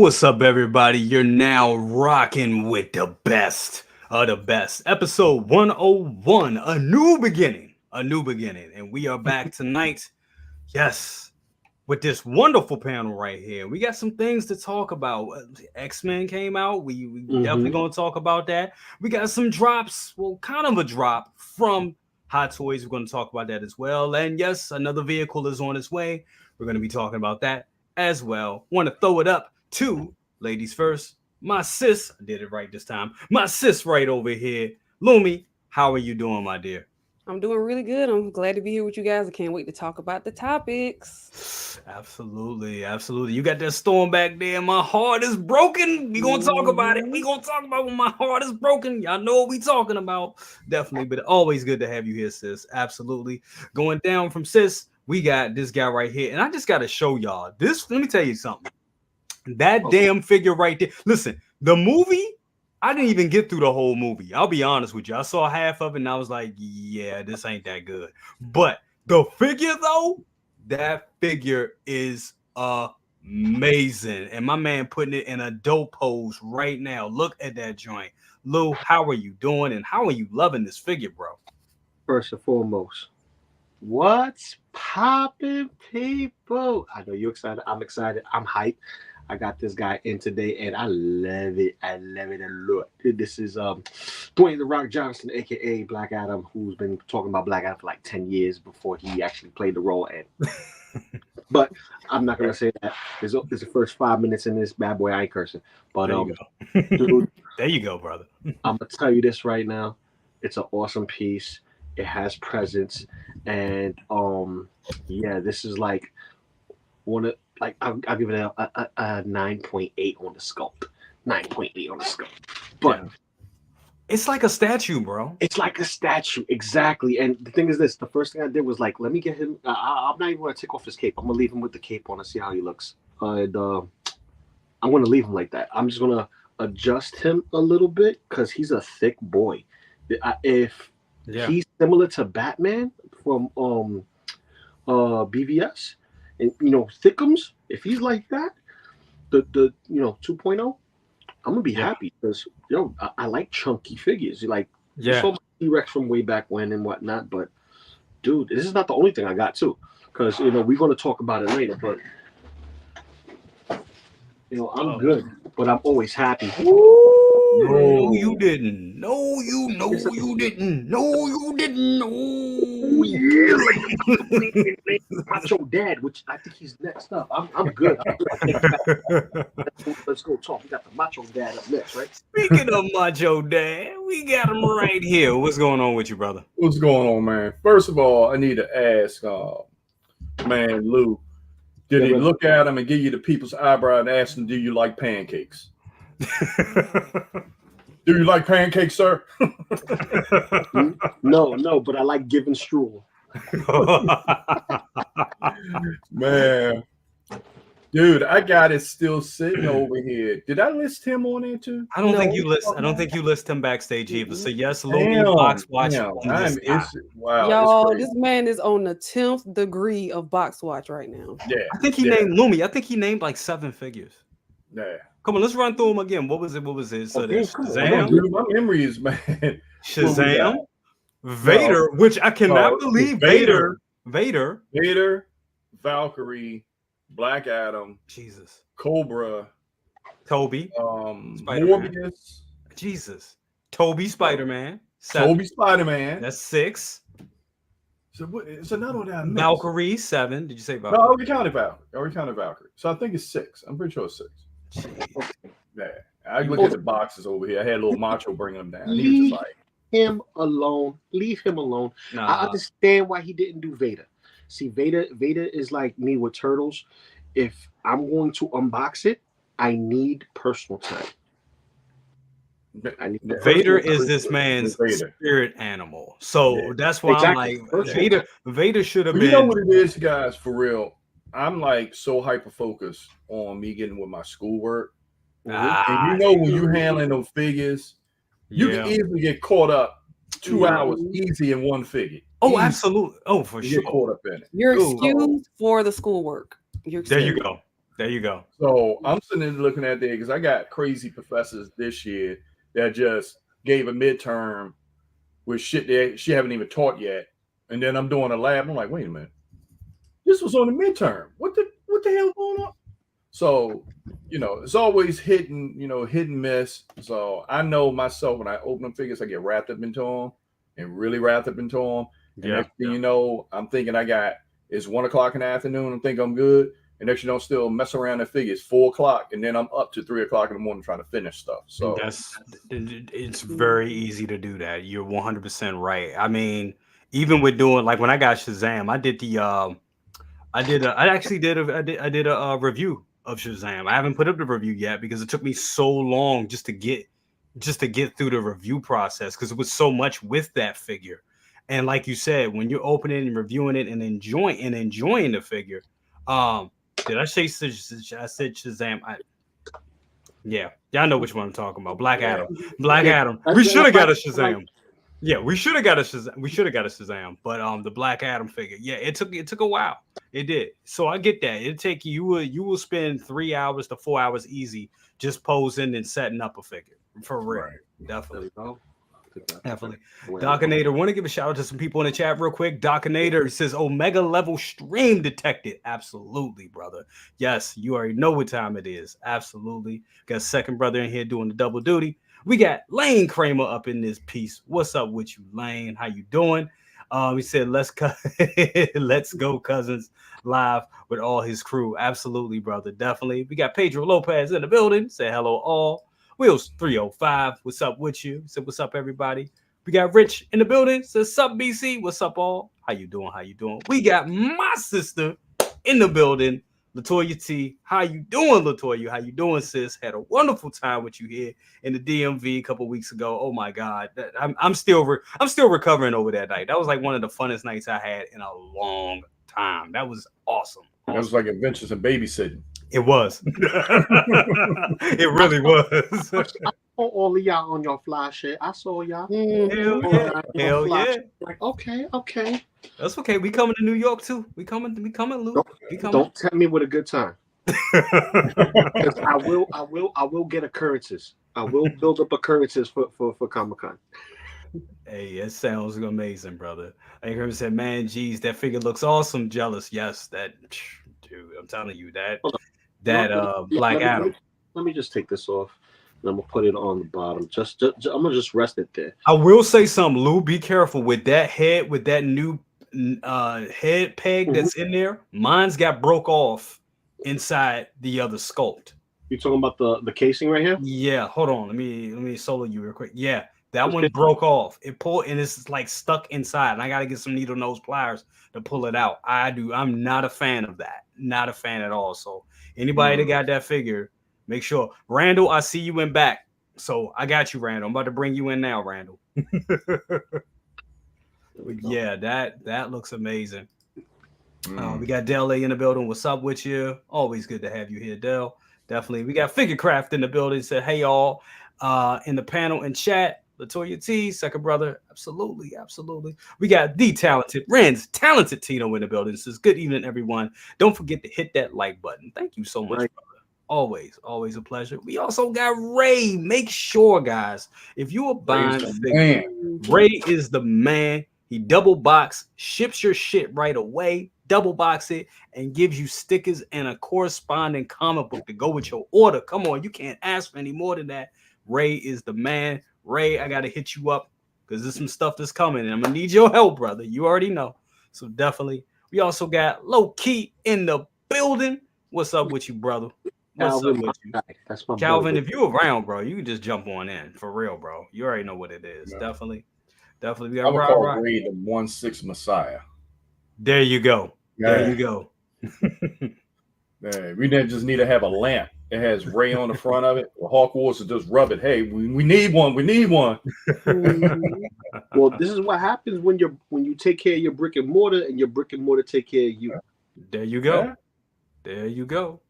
What's up, everybody? You're now rocking with the best of the best. Episode 101, a new beginning. And we are back tonight. Yes, with this wonderful panel right here. We got some things to talk about. X-Men came out. We definitely going to talk about that. We got some drops. Well, kind of a drop from Hot Toys. We're going to talk about that as well. And yes, another vehicle is on its way. We're going to be talking about that as well. Want to throw it up to ladies first. My sis, I did it right this time. My sis right over here. Lumi, how are you doing, my dear? I'm doing really good. I'm glad to be here with you guys. I can't wait to talk about the topics. Absolutely. You got that storm back there. My heart is broken. We gonna talk about it. We gonna talk about when my heart is broken. Y'all know what we talking about. Definitely, but always good to have you here, sis. Absolutely. Going down from sis, we got this guy right here, and I just gotta show y'all this. Let me tell you something. That damn figure right there. Listen, the movie, I didn't even get through the whole movie. I'll be honest with you. I saw half of it and I was like, yeah, this ain't that good. But the figure, though, that figure is amazing. And my man putting it in a dope pose right now. Look at that joint. Lou, how are you doing? And how are you loving this figure, bro? First and foremost, what's poppin', people? I know you're excited. I'm excited. I'm hyped. I got this guy in today, and I love it. I love it a lot. This is Dwayne "The Rock" Johnson, AKA Black Adam, who's been talking about Black Adam for like 10 years before he actually played the role. But I'm not going to say that. There's the first 5 minutes in this bad boy. I ain't cursing. But there you go. Dude, there you go, brother. I'm going to tell you this right now. It's an awesome piece. It has presence. And, yeah, this is like one of... Like I'll give it a 9.8 on the sculpt. 9.8 on the sculpt. But yeah. It's like a statue, bro. It's like a statue, exactly. And the thing is this: the first thing I did was like, let me get him. I'm not even going to take off his cape. I'm gonna leave him with the cape on and see how he looks. And I'm going to leave him like that. I'm just going to adjust him a little bit because he's a thick boy. If he's similar to Batman from BVS. And Thickums, if he's like that, the 2.0, I'm gonna be happy because I like chunky figures. You saw my T-Rex from way back when and whatnot, but dude, this is not the only thing I got too, because we're gonna talk about it later. But I'm good, but I'm always happy. No, you didn't. No, you didn't. No, you didn't. No, yeah. Macho Dad, which I think he's next up. I'm good. Let's go talk. We got the Macho Dad up next, right? Speaking of Macho Dad, we got him right here. What's going on with you, brother? What's going on, man? First of all, I need to ask, man, Lou, did he look at him and give you the people's eyebrow and ask him, do you like pancakes? Do you like pancakes, sir? No, but I like giving strudel. Man, dude, I got it still sitting over here. Did I list him on there too? I don't think you list him backstage either. So yes, Loco Box Watch. Wow, y'all, this man is on the 10th degree of Box Watch right now. Yeah, I think he named Lumi. I think he named like 7 figures. Yeah. Come on, let's run through them again. What was it? So there's Shazam. Dude, my memory is man. Shazam, Vader, which I cannot believe. Vader, Valkyrie, Black Adam, Jesus, Cobra, Toby, Morbius, Jesus, Toby, Spider-Man, Toby, Spider-Man. That's 6. So it's another one that Valkyrie 7. Did you say Valkyrie? No, I already counted Valkyrie. So I think it's 6. I'm pretty sure it's 6. Yeah, I look at the boxes over here. I had a little Macho bringing them down. He was just like, leave him alone. Nah. I understand why he didn't do Vader. See, Vader is like me with Turtles. If I'm going to unbox it, I need personal time. Vader is this man's spirit animal, so that's why I'm like Vader should have been. You know what it is, guys, for real. I'm like so hyper focused on me getting with my schoolwork. And when you're handling those figures, you can easily get caught up 2 hours easy in one figure. Oh, absolutely. Oh, for sure. Get caught up in it. You're excused for the schoolwork. There you go. There you go. So I'm sitting there looking at that because I got crazy professors this year that just gave a midterm with shit that she haven't even taught yet. And then I'm doing a lab. I'm like, wait a minute. This was on the midterm. What the hell going on? So, it's always hit and miss. So I know myself when I open them figures, I get wrapped up into them and really wrapped up into them. And next thing you know, I'm thinking it's 1 o'clock in the afternoon. I'm thinking I'm good. And next you still mess around the figures 4 o'clock. And then I'm up to 3 o'clock in the morning trying to finish stuff. So it's very easy to do that. You're 100% right. I mean, even with doing like when I got Shazam, I did a review of Shazam. I haven't put up the review yet because it took me so long just to get through the review process because it was so much with that figure. And like you said, when you're opening and reviewing it and enjoying the figure, did I say I said Shazam? Yeah, y'all know which one I'm talking about. Black Adam. We should have got a Shazam. Yeah, we should have got a Shazam. But the Black Adam figure, yeah, it took a while. It did. So I get that. It'll take you will spend 3 hours to 4 hours easy just posing and setting up a figure. For real. Right. Definitely. Definitely. Dockinator, want to give a shout out to some people in the chat real quick. Dockinator says Omega level stream detected. Absolutely, brother. Yes, you already know what time it is. Absolutely. Got a second brother in here doing the double duty. We got Lane Kramer up in this piece. What's up with you, Lane? How you doing? He said, let's go Cousins live with all his crew. Absolutely, brother. Definitely. We got Pedro Lopez in the building. Say hello all. Wheels 305. What's up with you? Said, what's up, everybody? We got Rich in the building. Says, sup, BC? What's up, all? How you doing? We got my sister in the building. Latoya T, how you doing, Latoya? How you doing, sis? Had a wonderful time with you here in the DMV a couple weeks ago. Oh my God, I'm still recovering over that night. That was like one of the funnest nights I had in a long time. That was awesome. That was like adventures in babysitting. It was. It really was. I saw all of y'all on your fly shit. I saw y'all. Hell yeah. Like, okay. That's okay. We coming to New York too. We coming, Luke. Don't tempt me with a good time. I will get occurrences. I will build up occurrences for Comic-Con. Hey, it sounds amazing, brother. I heard him say, man, geez, that figure looks awesome. Jealous. Yes, that dude, I'm telling you that Black Adam. Let me just take this off. And I'm gonna put it on the bottom. I'm gonna just rest it there. I will say something, Lou. Be careful with that head, with that new head peg that's in there. Mine's got broke off inside the other sculpt. You talking about the casing right here? Yeah. Hold on. Let me solo you real quick. Yeah, that one broke off. It pulled and it's like stuck inside. And I gotta get some needle nose pliers to pull it out. I'm not a fan of that. Not a fan at all. So anybody that got that figure, make sure. Randall, I see you in back. So I got you, Randall. I'm about to bring you in now, Randall. Yeah, that looks amazing. We got Dell A in the building. What's up with you? Always good to have you here, Dell. Definitely. We got Figurecraft in the building. Said, hey, y'all, in the panel and chat. Latoya T, second brother. Absolutely. We got the talented Tino in the building. Says, good evening, everyone. Don't forget to hit that like button. Thank you so much, brother. Always a pleasure. We also got Ray. Make sure, guys, if you are buying Ray is the man. He double box, ships your shit right away, double box it, and gives you stickers and a corresponding comic book to go with your order. Come on, you can't ask for any more than that. Ray is the man. Ray, I gotta hit you up because there's some stuff that's coming, and I'm gonna need your help, brother. You already know. So definitely. We also got Low Key in the building. What's up with you, brother? What's up with you? That's my Calvin, brother. if you around, bro, you can just jump on in. For real, bro. You already know what it is. Yeah. Definitely. We got Ray the 1/6 Messiah. There you go. Yeah. There you go. We didn't just need to have a lamp. It has Ray on the front of it. Well, Hawk Wars to just rub it. Hey, we need one. We need one. Well, this is what happens when you take care of your brick and mortar, and your brick and mortar take care of you. There you go. Yeah. There you go.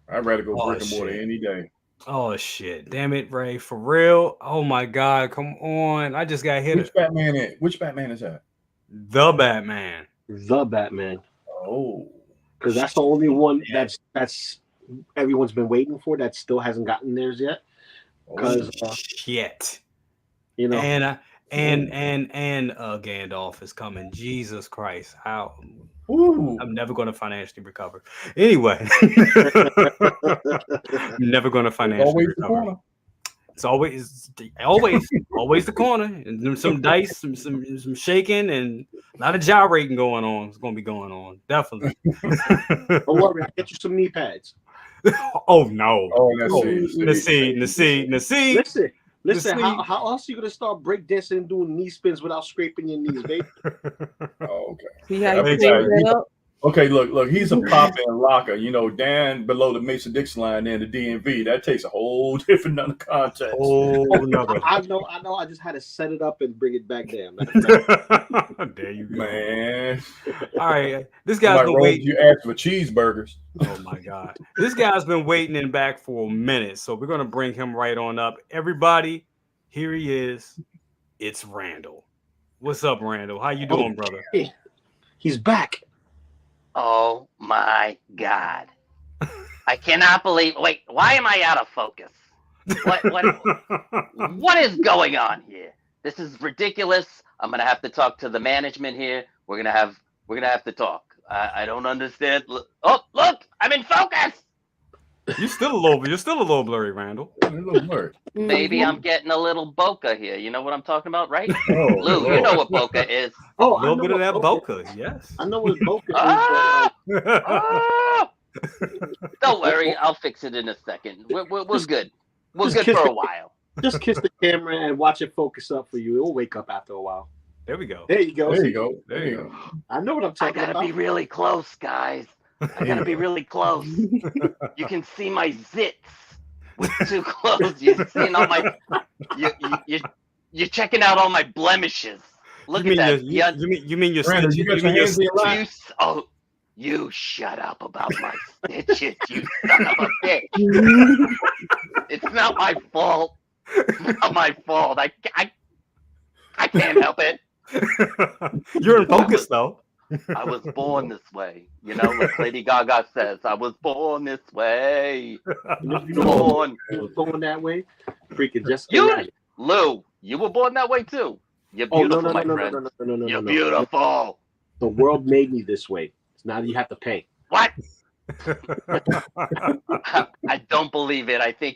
I'd rather go brick and mortar any day. Oh shit! Damn it, Ray! For real? Oh my God! Come on! I just got hit. Which Batman is that? The Batman. The Batman. Oh. because that's the only one that's everyone's been waiting for that still hasn't gotten theirs yet. Because shit, you know, and Gandalf is coming. Jesus Christ, how? Ooh. I'm never going to financially recover. Anyway, I'm never going to financially recover. It's always the corner, and some dice, some shaking, and a lot of gyrating going on. It's going to be going on, definitely. Don't worry, I'll get you some knee pads. Oh no! Oh, let's see. Listen. How else are you gonna start breakdancing and doing knee spins without scraping your knees, baby? Oh, okay. See how you change that up? Okay, look, he's a pop and locker, down below the Mason-Dixon line and the DMV. That takes a whole different context. I know. I just had to set it up and bring it back down. There you go, man. All right, this guy's been waiting. You asked for cheeseburgers. Oh my God, this guy's been waiting in back for a minute, so we're gonna bring him right on up. Everybody, here he is. It's Randall. What's up, Randall? How you doing, brother? He's back. Oh my God. I cannot believe. Wait, why am I out of focus? What is going on here? This is ridiculous. I'm going to have to talk to the management here. We're going to have to talk. I don't understand. Oh, look, I'm in focus. You're still a little blurry, Randall. A little blurry. Maybe I'm getting a little bokeh here. You know what I'm talking about, right? Oh, Lou, you know what bokeh is. Oh, a little bit of that bokeh, yes. I know what bokeh is. Don't worry, I'll fix it in a second. We're good. We're good for a while. Just kiss the camera and watch it focus up for you. It will wake up after a while. There we go. There you go. There you go. I know what I'm talking about. I gotta be really close, guys. I gotta be really close. You can see my zits. With too close, you're seeing all my. You're checking out all my blemishes. Look at that. You mean your Brandon, stitches? You shut up about my stitches, you son of a bitch. It's not my fault. It's not my fault. I can't help it. You're in focus, though. I was born this way. Like Lady Gaga says, I was born this way. Born that way. Freaking just Lou, you were born that way too. You're beautiful, my friend. You're beautiful. The world made me this way. So now you have to pay. What? I don't believe it. I think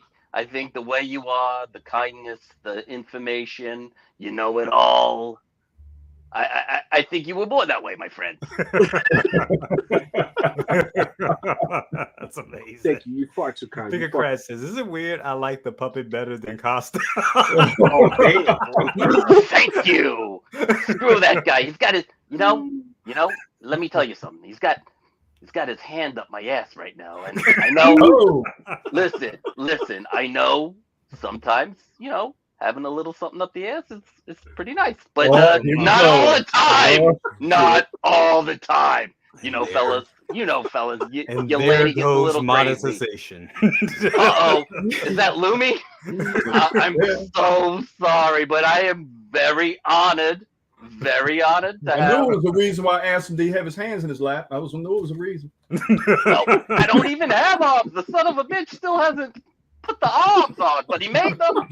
the way you are, the kindness, the information, you know it all. I think you were born that way, my friend. That's amazing. Thank you. You're far too kind. Bigger Crash says, "Is it weird? I like the puppet better than Costa." Thank you. Screw that guy. He's got his. Let me tell you something. He's got his hand up my ass right now, and I know. Listen. I know sometimes, having a little something up the ass is pretty nice, but not all the time. Not all the time. Fellas. Fellas. Your lady gets a little monetization. Uh-oh. Is that Lumi? I'm so sorry, but I am very honored. Very honored to have. I knew it was the reason why I asked him, did he have his hands in his lap? I knew it was a reason. No, I don't even have arms. The son of a bitch still hasn't put the arms on, but he made them.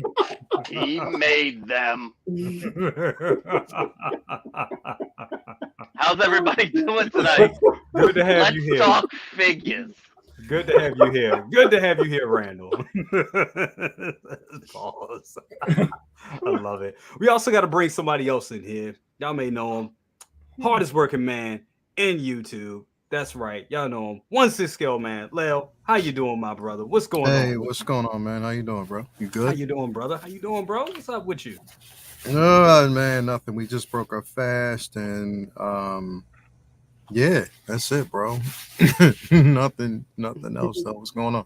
He made them. How's everybody doing tonight? Good to have you here. Let's talk figures. Good to have you here. Good to have you here, Randall. Pause. I love it. We also got to bring somebody else in here. Y'all may know him. Hardest working man in YouTube. That's right. Y'all know him. 1/6ScaleMan. Leo, how you doing, my brother? What's going on? Hey, what's going on, man? How you doing, bro? You good? How you doing, brother? How you doing, bro? What's up with you? No, man, nothing. We just broke our fast and yeah, that's it, bro. nothing else. What's going on?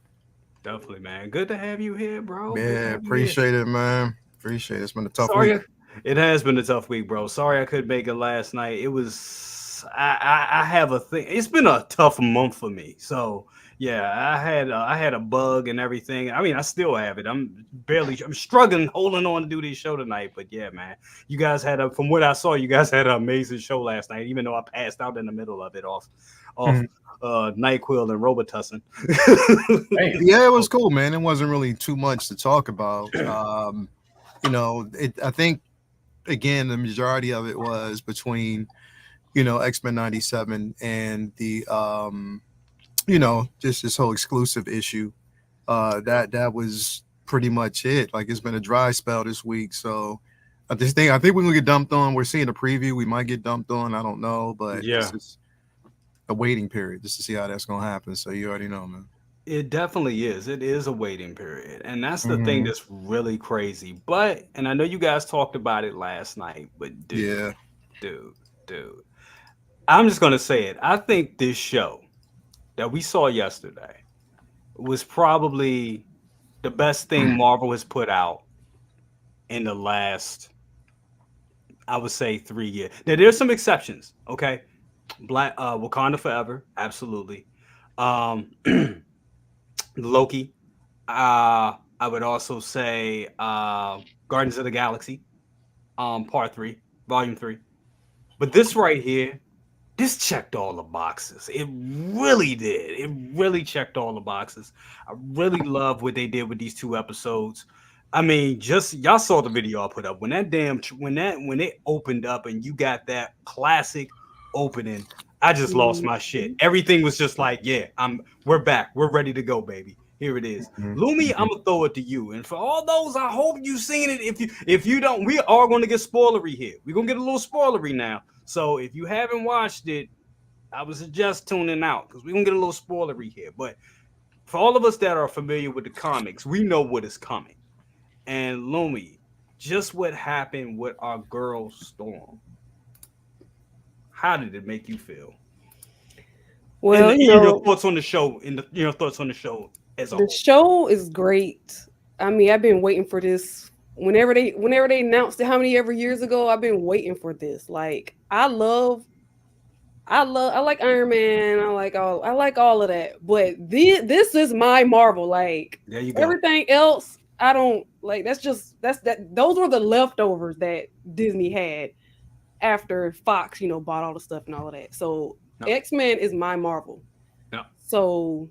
Definitely, man. Good to have you here, bro. Yeah, appreciate it, man. Appreciate it. It's been a tough week. It has been a tough week, bro. Sorry I couldn't make it last night. It was I have a thing. It's been a tough month for me. So Yeah, I had a bug and everything. I mean, I still have it. I'm struggling holding on to do this show tonight. But yeah, man, you guys from what I saw, you guys had an amazing show last night. Even though I passed out in the middle of it off NyQuil and Robitussin. Yeah, it was cool, man. It wasn't really too much to talk about. I think again the majority of it was between X-Men 97 and the just this whole exclusive issue. That was pretty much it. Like, it's been a dry spell this week, so I think we're gonna get dumped on. We're seeing a preview. We might get dumped on. I don't know, but yeah, it's a waiting period just to see how that's gonna happen. So you already know, man. It definitely is. It is a waiting period, and that's the thing that's really crazy. But and I know you guys talked about it last night, but dude, I'm just gonna say it. I think this show that we saw yesterday was probably the best thing Marvel has put out in the last, I would say, 3 years. Now, there's some exceptions, okay? Wakanda Forever, absolutely. Loki. I would also say Guardians of the Galaxy, Part 3, Volume 3. But this right here, this checked all the boxes. It really did. It really checked all the boxes. I really love what they did with these 2 episodes. I mean, just y'all saw the video I put up when it opened up and you got that classic opening. I just lost my shit. Everything was just like, yeah, we're back. We're ready to go, baby. Here it is. Lumi, I'm gonna throw it to you. And for all those, I hope you've seen it. If you don't, we are gonna get spoilery here. We're gonna get a little spoilery now. So if you haven't watched it, I would suggest tuning out because we're gonna get a little spoilery here. But for all of us that are familiar with the comics, we know what is coming. And Lumi, just what happened with our girl Storm. How did it make you feel? Well, your thoughts on the show. Your thoughts on the show as a whole. The show is great. I mean, I've been waiting for this. Whenever they announced it, how many ever years ago, I've been waiting for this. Like, I like Iron Man. I like all of that. But this is my Marvel. Like, there you go. Everything else, I don't like. Those were the leftovers that Disney had after Fox, bought all the stuff and all of that. So X-Men is my Marvel. Yeah. So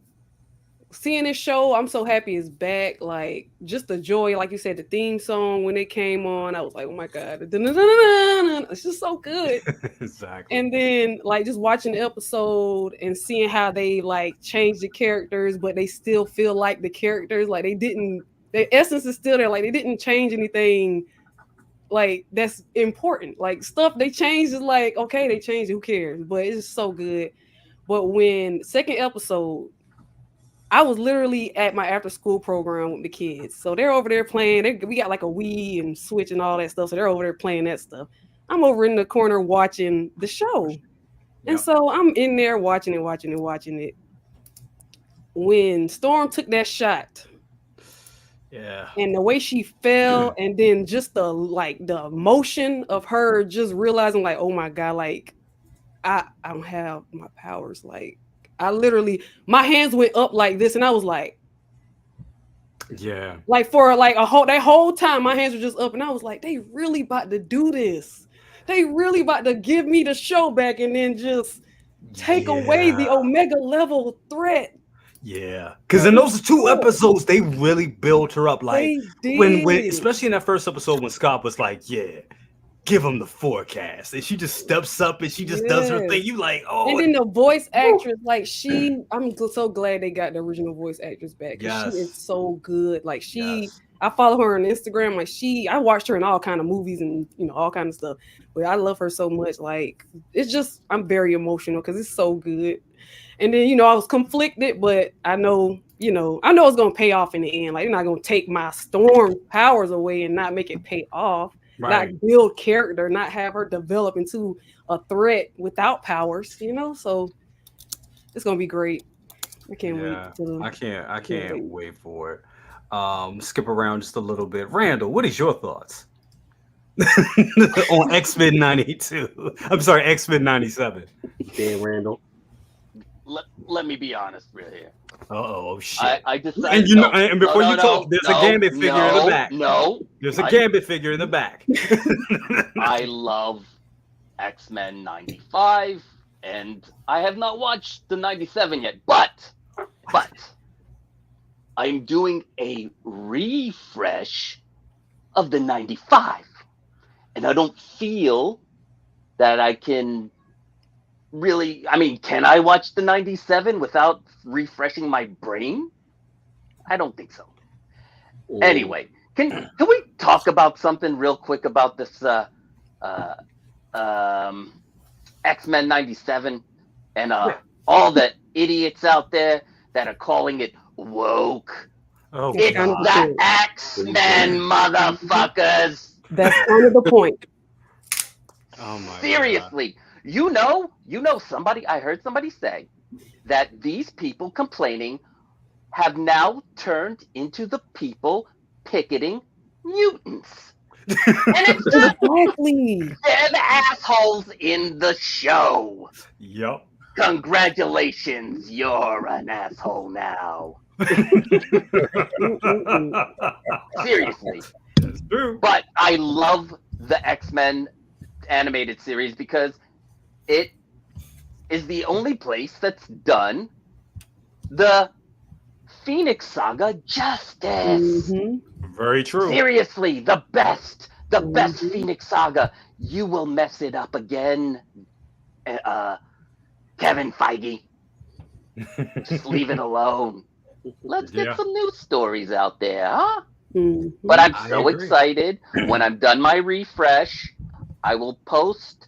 seeing this show, I'm so happy it's back. Like, just the joy, like you said, the theme song when it came on, I was like, oh my god, it's just so good. Exactly. And then like just watching the episode and seeing how they like changed the characters, but they still feel like the characters. Like, their essence is still there. Like, they didn't change anything like that's important. Like, stuff they changed is like, okay, they changed it, who cares? But it's so good. But when second episode, I was literally at my after school program with the kids. So they're over there playing. We got like a Wii and Switch and all that stuff. So they're over there playing that stuff. I'm over in the corner watching the show. Yep. And so I'm in there watching it. When Storm took that shot. Yeah. And the way she fell, and then just the emotion of her just realizing, like, oh my God, like, I don't have my powers. Like, I literally, my hands went up like this, and I was like, yeah. Like, for like that whole time, my hands were just up, and I was like, they really about to do this. They really about to give me the show back, and then just take away the Omega level threat. Yeah, because in those 2 episodes, they really built her up. Like, when especially in that first episode when Scott was like, yeah, give him the forecast, and she just steps up and she just does her thing. You like, oh. And then the voice actress, like, I'm so glad they got the original voice actress back. Yes. She is so good. Like, I follow her on Instagram. Like, I watched her in all kind of movies and all kind of stuff. But I love her so much. Like, it's just, I'm very emotional because it's so good. And then, I was conflicted, but I know it's gonna pay off in the end. Like, they're not gonna take my Storm powers away and not make it pay off. Right. Not build character, not have her develop into a threat without powers, So it's gonna be great. I can't wait. I can't wait for it. Skip around just a little bit. Randall, what is your thoughts on X-Men 92? I'm sorry, X-Men 97. Dan Randall. Let me be honest right here. Oh shit! I decided. And you know, and before you talk, there's a Gambit figure in the back. There's a Gambit figure in the back. I love X-Men 95, and I have not watched the 97 yet, but I'm doing a refresh of the 95, and I don't feel that I can really. I mean, can I watch the 97 without refreshing my brain? I don't think so. Ooh. Anyway, can we talk about something real quick about this X-Men 97 and all the idiots out there that are calling it woke? Oh, it's the X-Men, motherfuckers. That's kind of the point. Oh my Seriously, God. you know somebody, I heard somebody say that these people complaining have now turned into the people picketing mutants. And it's just they're the assholes in the show. Yep. Congratulations, you're an asshole now. Seriously. That's true. But I love the X-Men animated series because it is the only place that's done the Phoenix Saga justice. Very true. Seriously, the best Phoenix Saga. You will mess it up again, Kevin Feige. Just leave it alone. Let's get some new stories out there, huh? But I'm so excited. When I'm done my refresh, I will post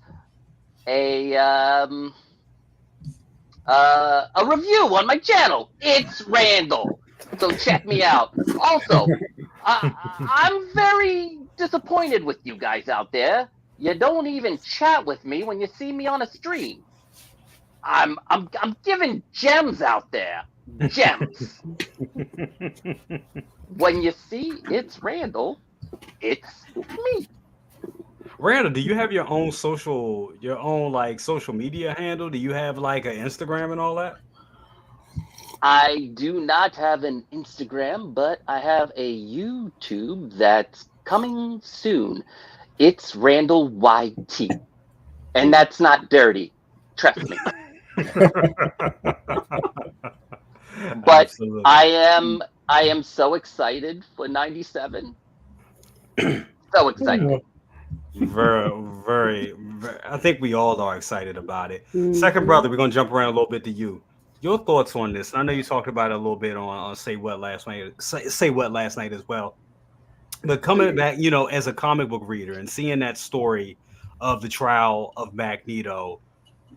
a review on my channel. It's Randall. So check me out. Also, I'm very disappointed with you guys out there. You don't even chat with me when you see me on a stream. I'm giving gems out there. Gems. When you see it's Randall, it's me. Randall, do you have your own social media handle? Do you have like an Instagram and all that? I do not have an Instagram, but I have a YouTube that's coming soon. It's Randall YT. And that's not dirty. Trust me. But Absolutely. I am so excited for 97. So excited. Very, very, very. I think we all are excited about it. Second brother, we're gonna jump around a little bit to you. Your thoughts on this? I know you talked about it a little bit on Say What last night. Say What last night as well. But coming back, as a comic book reader and seeing that story of the trial of Magneto,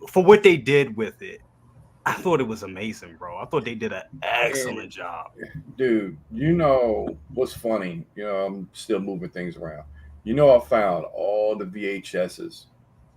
for what they did with it, I thought it was amazing, bro. I thought they did an excellent job. Dude, what's funny? I'm still moving things around. I found all the VHSs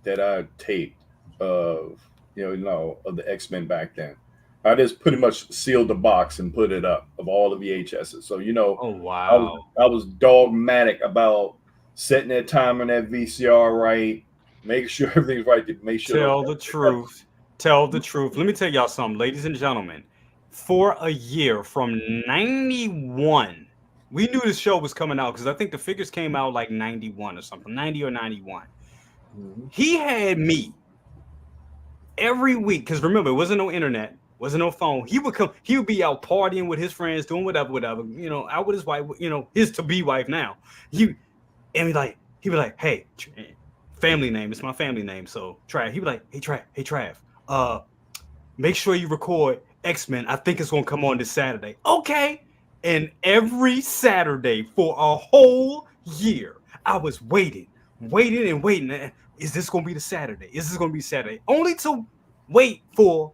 that I taped of the X-Men back then. I just pretty much sealed the box and put it up of all the VHSs. So oh wow, I was dogmatic about setting that time on that VCR right, making sure everything's right. To make sure. Tell the truth. Tell the truth. Let me tell y'all something, ladies and gentlemen. For a year from 91, we knew this show was coming out because I think the figures came out like 91 or something, 90 or 91. He had me every week because remember, it wasn't no internet. Wasn't no phone. He would come. He would be out partying with his friends, doing whatever. Out with his wife. His to-be wife now. He'd be like, hey, family name. It's my family name. So Trav. He'd be like, hey Trav. Make sure you record X-Men. I think it's gonna come on this Saturday. Okay. And every Saturday for a whole year, I was waiting. Is this gonna be the Saturday? Is this gonna be Saturday? Only to wait for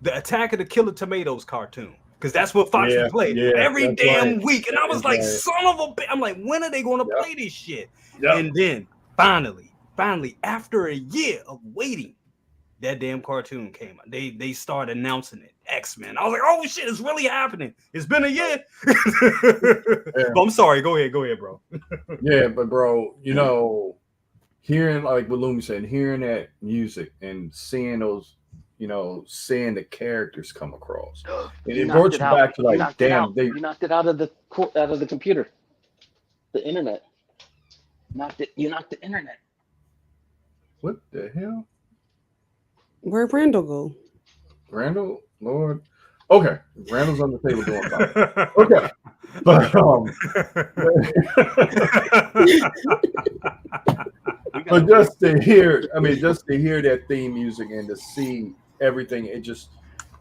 the Attack of the Killer Tomatoes cartoon, because that's what Fox would play every damn week. And I was like, son of a bitch. I'm like, when are they going to play this shit? And then finally, after a year of waiting, that damn cartoon came out. They started announcing it, X-Men. I was like, oh shit, it's really happening. It's been a year. But I'm sorry. Go ahead, bro. Yeah, but bro, hearing like what Lumi said, hearing that music and seeing those seeing the characters come across. And You it brought knocked you it out. back to You like, knocked it damn, out. You knocked it out of the computer, the internet. You knocked the internet. What the hell? Where'd Randall go? Randall, Lord. Okay, Randall's on the table doing something. Okay, but but just to hear that theme music and to see everything,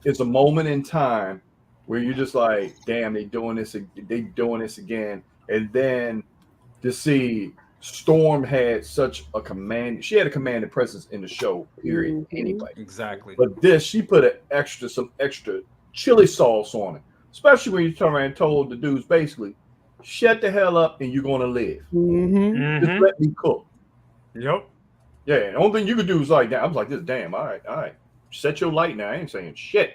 it's a moment in time where you're just like, damn, they doing this again, and then to see Storm had such a she had a commanding presence in the show, period. Anyway, exactly. But she put some extra chili sauce on it, especially when you turn around and told the dudes basically, shut the hell up and you're gonna live. Just let me cook. Yep. Yeah, and the only thing you could do is like that. I was like, this damn, all right. Set your light now. I ain't saying shit.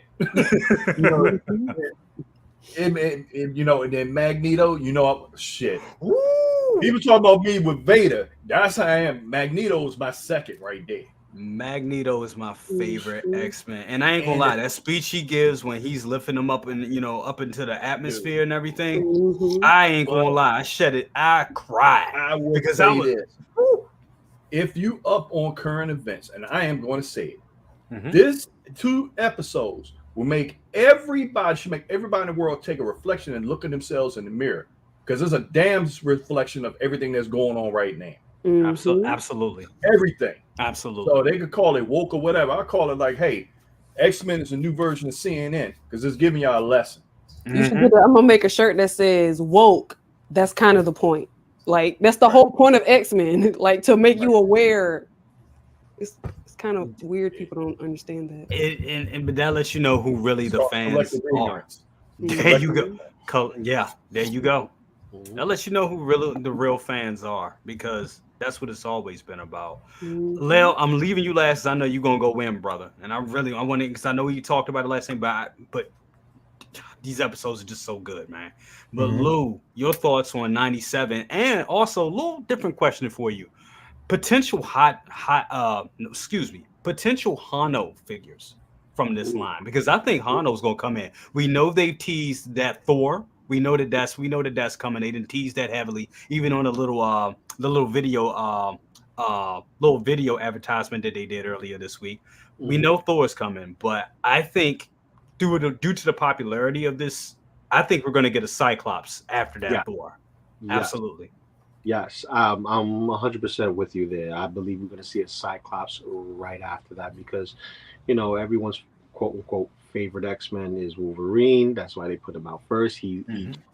And then Magneto, shit. Woo! People talking about me with Vader. That's how I am. Magneto is my second right there. Magneto is my favorite X-Men, and I ain't gonna lie, that speech he gives when he's lifting them up and up into the atmosphere and everything, I ain't gonna lie, I shed it, I cried. I will because say this: if you up on current events, and I am going to say it, this 2 episodes will make everybody in the world take a reflection and look at themselves in the mirror, because there's a damn reflection of everything that's going on right now. Absolutely. Everything. Absolutely. So they could call it woke or whatever. I call it like, hey, X-Men is a new version of CNN because it's giving y'all a lesson. I'm gonna make a shirt that says woke. That's kind of the point. Like that's the whole point of X-Men. Like to make you aware. It's kind of weird. People don't understand that. But that lets you know who really the fans are. There you go. Yeah, there you go. That lets you know who really the real fans are, because that's what it's always been about. Lel, I'm leaving you last. I know you're gonna go win, brother, and I want to, because I know you talked about it last time, but these episodes are just so good, man. But Lou, your thoughts on 97, and also a little different question for you: potential potential Hano figures from this line, because I think Hano's gonna come in. We know they've teased that Thor. We know that that's coming. They didn't tease that heavily, even on the little video advertisement that they did earlier this week. We know Thor's coming, but I think due to the popularity of this, I think we're going to get a Cyclops after that Thor. Yes. Absolutely. Yes, I'm 100% with you there. I believe we're going to see a Cyclops right after that, because, everyone's quote unquote favorite X-Men is Wolverine. That's why they put him out first. He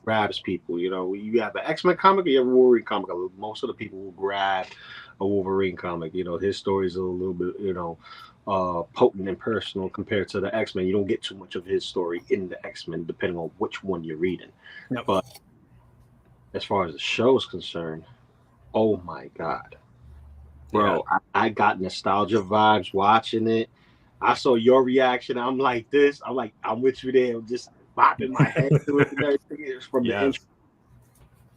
grabs people. You have an X-Men comic, you have a Wolverine comic. Most of the people will grab a Wolverine comic. His story is a little bit, potent and personal compared to the X-Men. You don't get too much of his story in the X-Men, depending on which one you're reading. Yep. But as far as the show is concerned, oh my God, bro, I got nostalgia vibes watching it. I saw your reaction. I'm like this. I'm with you there. I'm just bopping my head to it and everything. From the intro.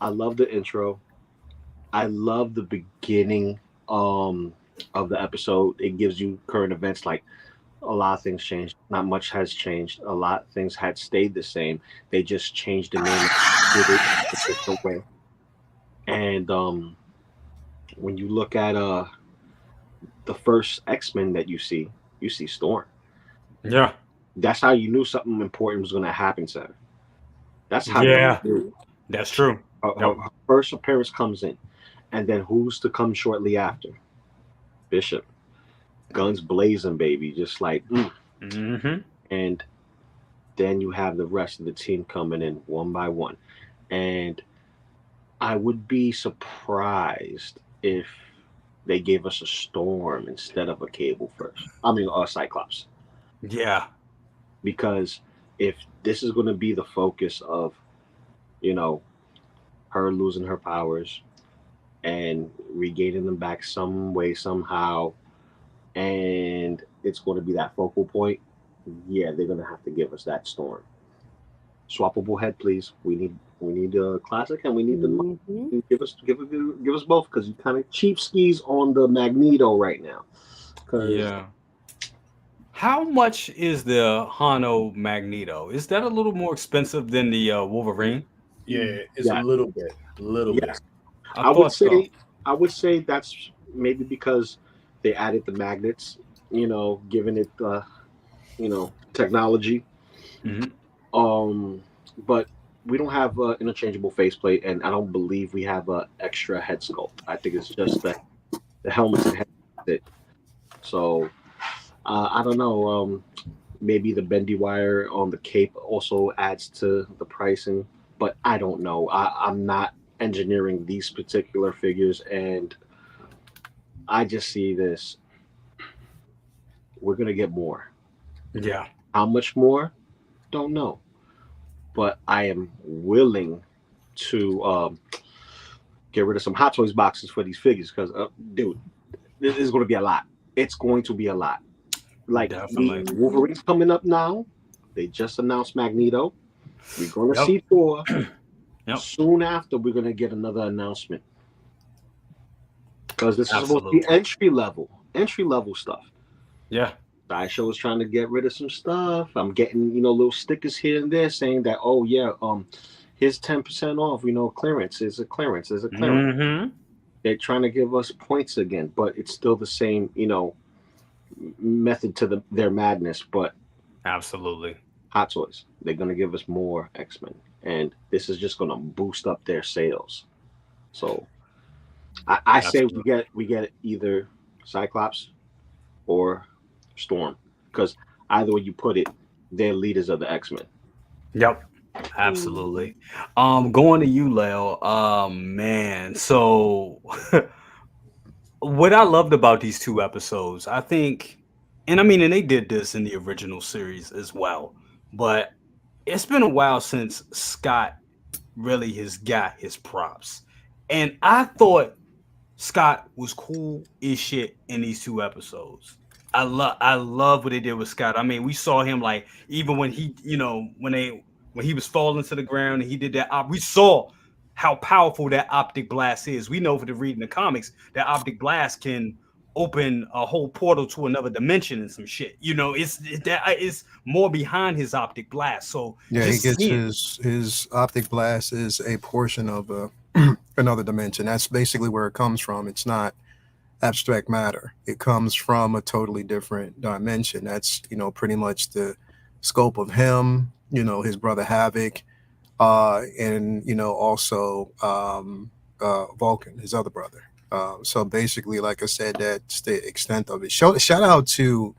I love the intro. I love the beginning of the episode. It gives you current events. Like, a lot of things changed. Not much has changed. A lot of things had stayed the same. They just changed the name a different way. And when you look at the first X-Men that you see Storm. Yeah. That's how you knew something important was going to happen to her. That's how you knew. That's true. Her first appearance comes in. And then who's to come shortly after? Bishop. Guns blazing, baby. Just like, And then you have the rest of the team coming in one by one. And I would be surprised if they gave us a Storm instead of a Cable first. I mean, a Cyclops. Yeah. Because if this is going to be the focus of, her losing her powers and regaining them back some way, somehow, and it's going to be that focal point, they're going to have to give us that Storm. Swappable head, please. We need a classic, and we need the give us both, because you kind of cheap skis on the Magneto right now. How much is the Hano Magneto? Is that a little more expensive than the Wolverine? Yeah, it's a little bit. Yes. I I would thought so. say that's maybe because they added the magnets, giving it technology. Mhm. But we don't have interchangeable faceplate, and I don't believe we have a extra head sculpt. I think it's just the helmet and head. It. So I don't know. Maybe the bendy wire on the cape also adds to the pricing, but I don't know. I'm not engineering these particular figures, and I just see this. We're gonna get more. Yeah. How much more? Don't know. But I am willing to get rid of some Hot Toys boxes for these figures because, dude, this is going to be a lot. It's going to be a lot. Like Definitely. the Wolverine's coming up now. They just announced Magneto. We're going to Yep. see Thor. Yep. Soon after, we're going to get another announcement because this is supposed to Absolutely. be entry level stuff. Yeah. Sideshow is trying to get rid of some stuff. I'm getting, little stickers here and there saying that, oh yeah, here's 10% off, clearance is a clearance. Mm-hmm. They're trying to give us points again, but it's still the same, method to their madness. But Absolutely. Hot Toys, they're gonna give us more X-Men, and this is just gonna boost up their sales. So I say we get either Cyclops or Storm, because either way you put it, they're leaders of the X-Men. Yep. Absolutely. Going to you, Leo. Man. So what I loved about these two episodes, I think, and they did this in the original series as well, but it's been a while since Scott really has got his props. And I thought Scott was cool as shit in these two episodes. I love what they did with Scott. We saw him like even when he, when he was falling to the ground and he did that we saw how powerful that optic blast is. We know from the reading the comics that optic blast can open a whole portal to another dimension and some shit. It's more behind his optic blast. So yeah, he gets his optic blast is a portion of another dimension. That's basically where it comes from. It's not abstract matter. It comes from a totally different dimension. That's pretty much the scope of him, his brother Havoc, and also Vulcan, his other brother. So basically, like I said, that's the extent of it. Shout out to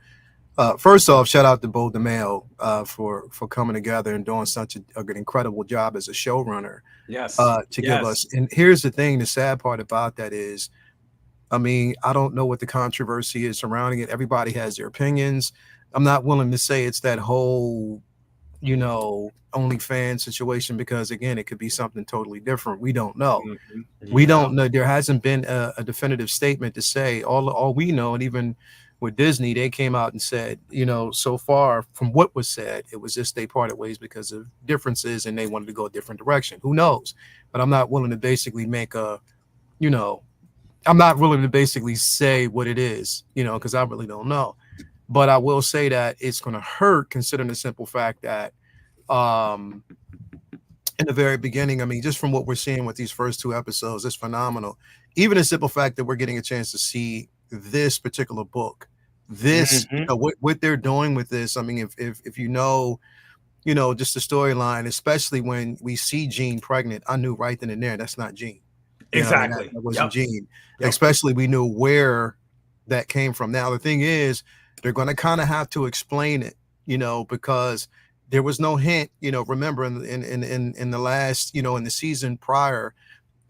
first off, shout out to Bo DeMail for coming together and doing such an incredible job as a showrunner. Yes. To give us. And here's the thing: the sad part about that is, I don't know what the controversy is surrounding it. Everybody has their opinions. I'm not willing to say it's that whole, OnlyFans situation, because again, it could be something totally different. We don't know. Mm-hmm. Yeah. We don't know. There hasn't been a definitive statement to say. All we know, and even with Disney, they came out and said, so far from what was said, it was just they parted ways because of differences and they wanted to go a different direction. Who knows? But I'm not willing to basically make I'm not willing to basically say what it is, because I really don't know. But I will say that it's going to hurt, considering the simple fact that in the very beginning, just from what we're seeing with these first two episodes, it's phenomenal. Even the simple fact that we're getting a chance to see this particular book, this, what they're doing with this. If just the storyline, especially when we see Jean pregnant, I knew right then and there that's not Jean. Exactly. That wasn't Jean. Especially we knew where that came from. Now the thing is, they're going to kind of have to explain it, because there was no hint. Remember in the last, in the season prior,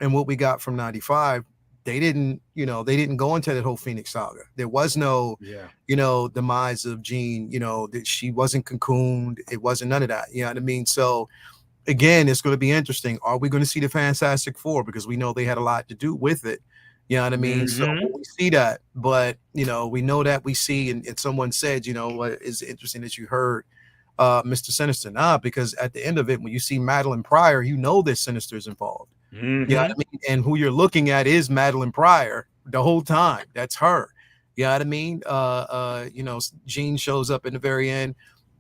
and what we got from '95, they didn't go into that whole Phoenix saga. There was no, demise of Jean. That she wasn't cocooned. It wasn't none of that. You know what I mean? So again, it's going to be interesting. Are we going to see the Fantastic Four? Because we know they had a lot to do with it. You know what I mean? So when we see that, but we know that we see, and someone said, what is interesting that you heard Mr. Sinister. Because at the end of it, when you see Madeline Pryor, there's Sinister's involved. You know what I mean? And who you're looking at is Madeline Pryor the whole time. That's her. You know what I mean? Jean shows up in the very end.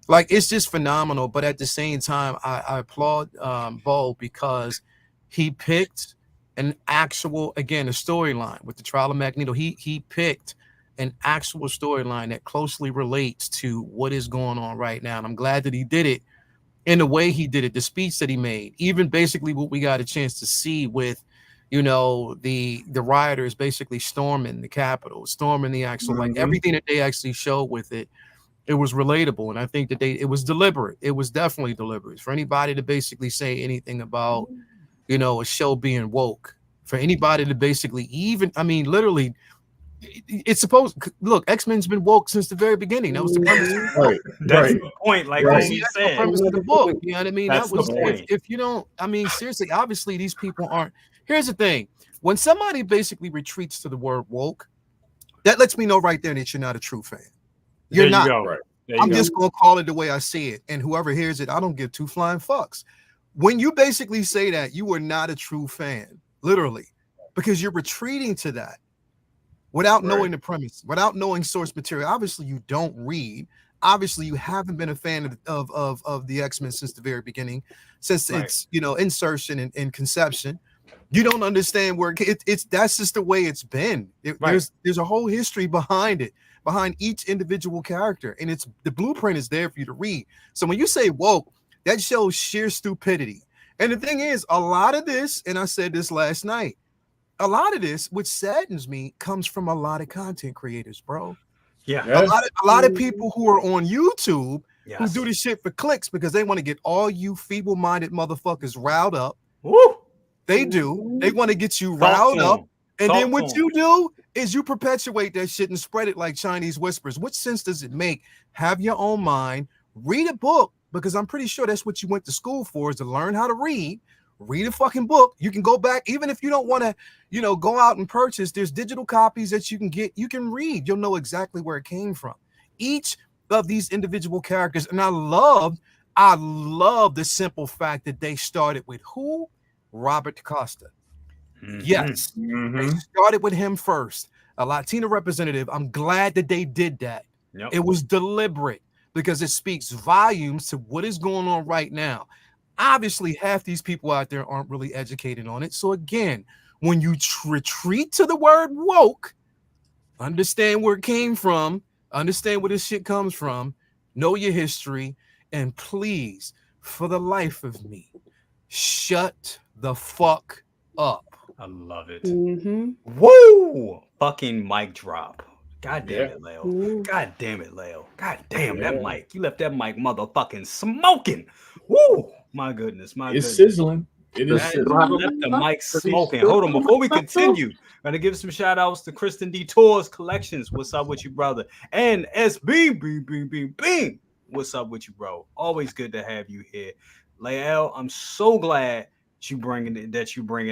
Like, it's just phenomenal. But at the same time, I applaud Bo because he picked an actual, again, a storyline with the trial of Magneto. He picked an actual storyline that closely relates to what is going on right now. And I'm glad that he did it in the way he did it, the speech that he made, even basically what we got a chance to see with, the rioters basically storming the Capitol, storming the actual, like everything that they actually showed with it. It was relatable. And I think that it was deliberate. It was definitely deliberate for anybody to basically say anything about, a show being woke, for anybody to basically literally, it's supposed, look, X-Men's been woke since the very beginning. That was the premise. That's the point. Like what you That's said. the premise of the book. You know what I mean? That's That was the point. if you don't, seriously, obviously these people aren't. Here's the thing. When somebody basically retreats to the word woke, that lets me know right there that you're not a true fan. You're There not. you go. Right. I'm just gonna call it the way I see it, and whoever hears it, I don't give two flying fucks. When you basically say that, you are not a true fan, literally, because you're retreating to that without knowing the premise, without knowing source material. Obviously, you don't read. Obviously, you haven't been a fan of the X-Men since the very beginning, since its insertion and conception. You don't understand where it's. That's just the way it's been. There's a whole history behind it, behind each individual character, and it's the blueprint is there for you to read. So when you say woke, that shows sheer stupidity. And the thing is, a lot of this, and I said this last night, a lot of this, which saddens me, comes from a lot of content creators, bro. Yeah. A lot of people who are on YouTube who do this shit for clicks because they want to get all you feeble-minded motherfuckers riled up. Woo! They do. They want to get you riled up. And then what you do is you perpetuate that shit and spread it like Chinese whispers. What sense does it make? Have your own mind. Read a book, because I'm pretty sure that's what you went to school for, is to learn how to read. Read a fucking book. You can go back, even if you don't want to, go out and purchase. There's digital copies that you can get. You can read. You'll know exactly where it came from. Each of these individual characters, and I love the simple fact that they started with who? Robert Costa. Yes, they started with him first. A Latino representative. I'm glad that they did that. It was deliberate because it speaks volumes to what is going on right now. Obviously, half these people out there aren't really educated on it. So again, when you retreat to the word woke, understand where it came from, understand where this shit comes from, know your history, and please, for the life of me, shut the fuck up. I love it. Mm-hmm. Fucking mic drop. God damn it, Leo. God damn it, Leo. God damn that mic. You left that mic motherfucking smoking. Woo! My goodness. It's sizzling. It is sizzling. Left the mic smoking. Hold on. Before we continue, I'm going to give some shout outs to Kristen Detours Collections. What's up with you, brother? And SB. What's up with you, bro? Always good to have you here. Lael, I'm so glad you bringing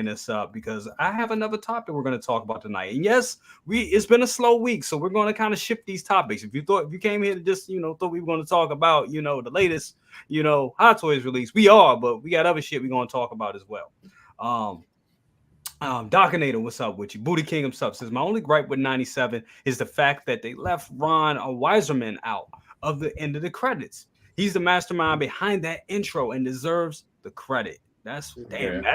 this up, because I have another topic we're going to talk about tonight. And yes, it's been a slow week, so we're going to kind of shift these topics. If you came here to just thought we were going to talk about the latest Hot Toys release, we are, but we got other shit we're going to talk about as well. Docinator, what's up with you? Booty King himself says, my only gripe with 97 is the fact that they left Ron Wiseman out of the end of the credits. He's the mastermind behind that intro and deserves the credit. That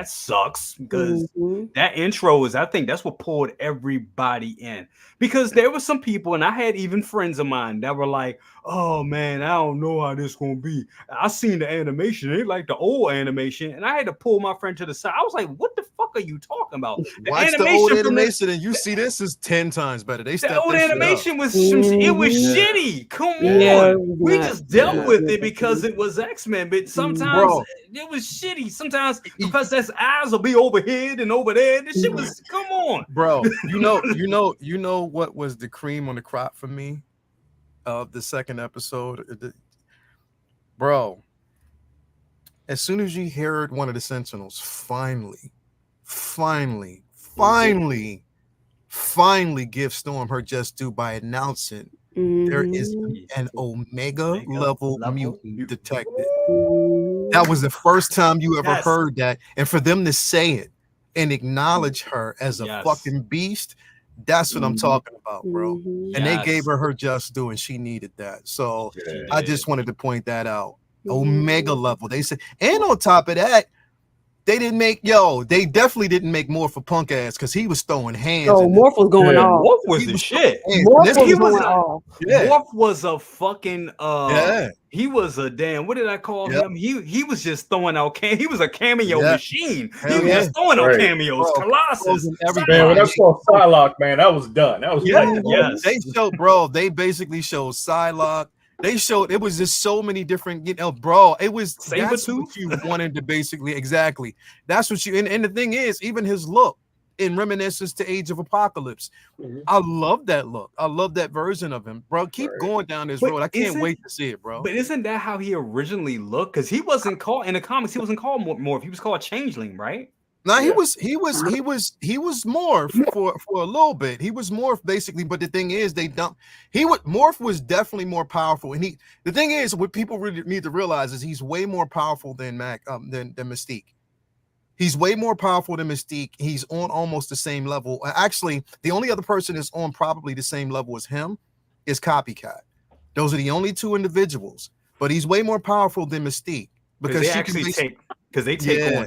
sucks, because that intro I think that's what pulled everybody in, because there were some people, and I had even friends of mine that were like, oh man, I don't know how this gonna be. I seen the animation, they like the old animation, and I had to pull my friend to the side. I was like, what the fuck are you talking about? Watch the old animation and you see this is 10 times better. The old animation was shitty. Come on. We just dealt with it because it was X-Men, but sometimes it was shitty. Sometimes because that's eyes will be overhead and over there. This shit was, come on, bro. You know what was the cream on the crop for me of the second episode, bro. As soon as you heard one of the Sentinels finally give Storm her just due by announcing there is an Omega level mutant detected. That was the first time you ever heard that, and for them to say it and acknowledge her as a fucking beast, That's what I'm talking about, bro. Mhm. And they gave her just due, and she needed that. So I just wanted to point that out. Omega level. They said, and on top of that, they definitely didn't make more for punk ass because he was throwing hands. Oh, Morph was going off. Morph was the shit. Morph was going off. Morph was a fucking he was a damn, what did I call him? He was just throwing out he was a cameo machine. He was just throwing out cameos. Colossus. Man, when I saw Psylocke, man, I was done. That was They showed, they basically showed Psylocke. They showed it was just so many different, bro. It was that's what you wanted to basically That's what you and the thing is, even his look in reminiscence to Age of Apocalypse. I love that look. I love that version of him, bro. Keep going down this road. I can't wait to see it, bro. But isn't that how he originally looked? Because he wasn't called in the comics. He wasn't called Morph. He was called Changeling, right? No, he was Morph for a little bit. He was Morph basically, but the thing is, Morph was definitely more powerful. And the thing is, what people really need to realize is he's way more powerful than than Mystique. He's way more powerful than Mystique. He's on almost the same level. Actually, the only other person that's on probably the same level as him is Copycat. Those are the only two individuals. But he's way more powerful than Mystique because they actually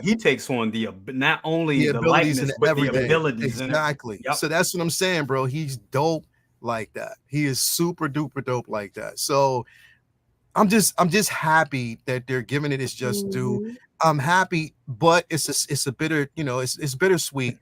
he takes on the not only the likeness but everything. The abilities. Exactly. So that's what I'm saying, bro. He's dope like that. He is super duper dope like that. So I'm just happy that they're giving it its just due. I'm happy, but it's a bitter, it's bittersweet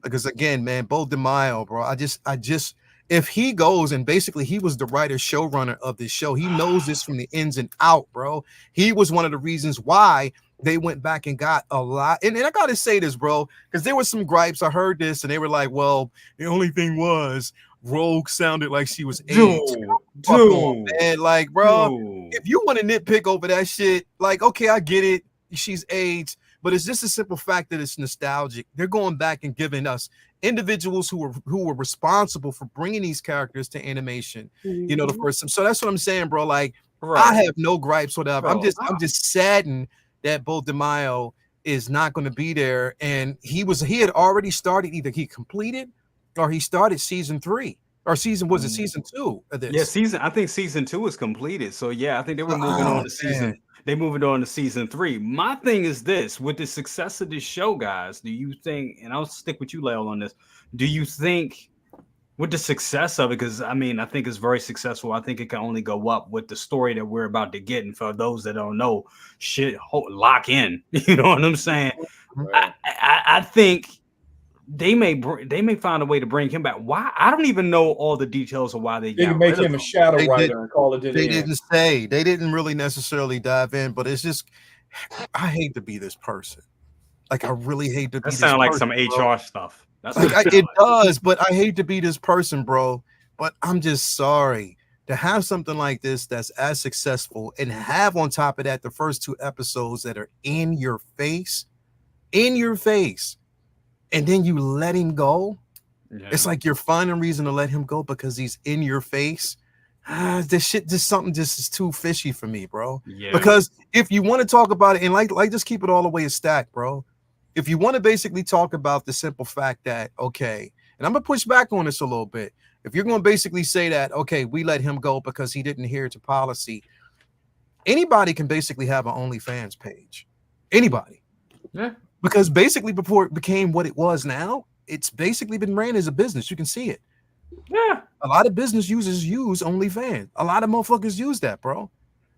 because again, man, Bo DeMaio, bro. I just if he goes and basically he was the writer showrunner of this show, he knows this from the ins and out, bro. He was one of the reasons why they went back and got a lot. And I gotta say this, bro, because there was some gripes. I heard this and they were like, well, the only thing was Rogue sounded like she was aged. Dude, man, like, bro, if you want to nitpick over that shit, like, okay, I get it. She's aged, but it's just a simple fact that it's nostalgic. They're going back and giving us individuals who were responsible for bringing these characters to animation. The first time. So that's what I'm saying, bro. Like, I have no gripes, whatever. Bro, I'm just saddened that Bo DeMaio is not going to be there. And he had already started, either he completed or he started season 3 or season 2 of this. Yeah, I think season 2 is completed. So yeah, I think they were moving on to season. They moving on to season 3. My thing is this: with the success of this show, guys, do you think? And I'll stick with you, Lael, on this. Do you think, with the success of it, because I think it's very successful. I think it can only go up with the story that we're about to get. And for those that don't know, lock in. You know what I'm saying? Right. I think they may find a way to bring him back. Why? I don't even know all the details of why they can make him a shadow writer and call it. They didn't say. They didn't really necessarily dive in, but it's just, I hate to be this person. Like, I really hate to be. That sounds like some HR stuff. That's it does, but I hate to be this person, bro. But I'm just sorry to have something like this that's as successful and have on top of that the first 2 episodes that are in your face. And then you let him go. Yeah. It's like you're finding a reason to let him go because he's in your face. This shit, something is too fishy for me, bro. Yeah. Because if you want to talk about it and like just keep it all the way a stack, bro. If you want to basically talk about the simple fact that, okay, and I'm gonna push back on this a little bit. If you're gonna basically say that, okay, we let him go because he didn't adhere to policy, anybody can basically have an OnlyFans page. Anybody. Yeah. Because basically before it became what it was now, it's basically been ran as a business. You can see it. Yeah. A lot of business users use OnlyFans. A lot of motherfuckers use that, bro.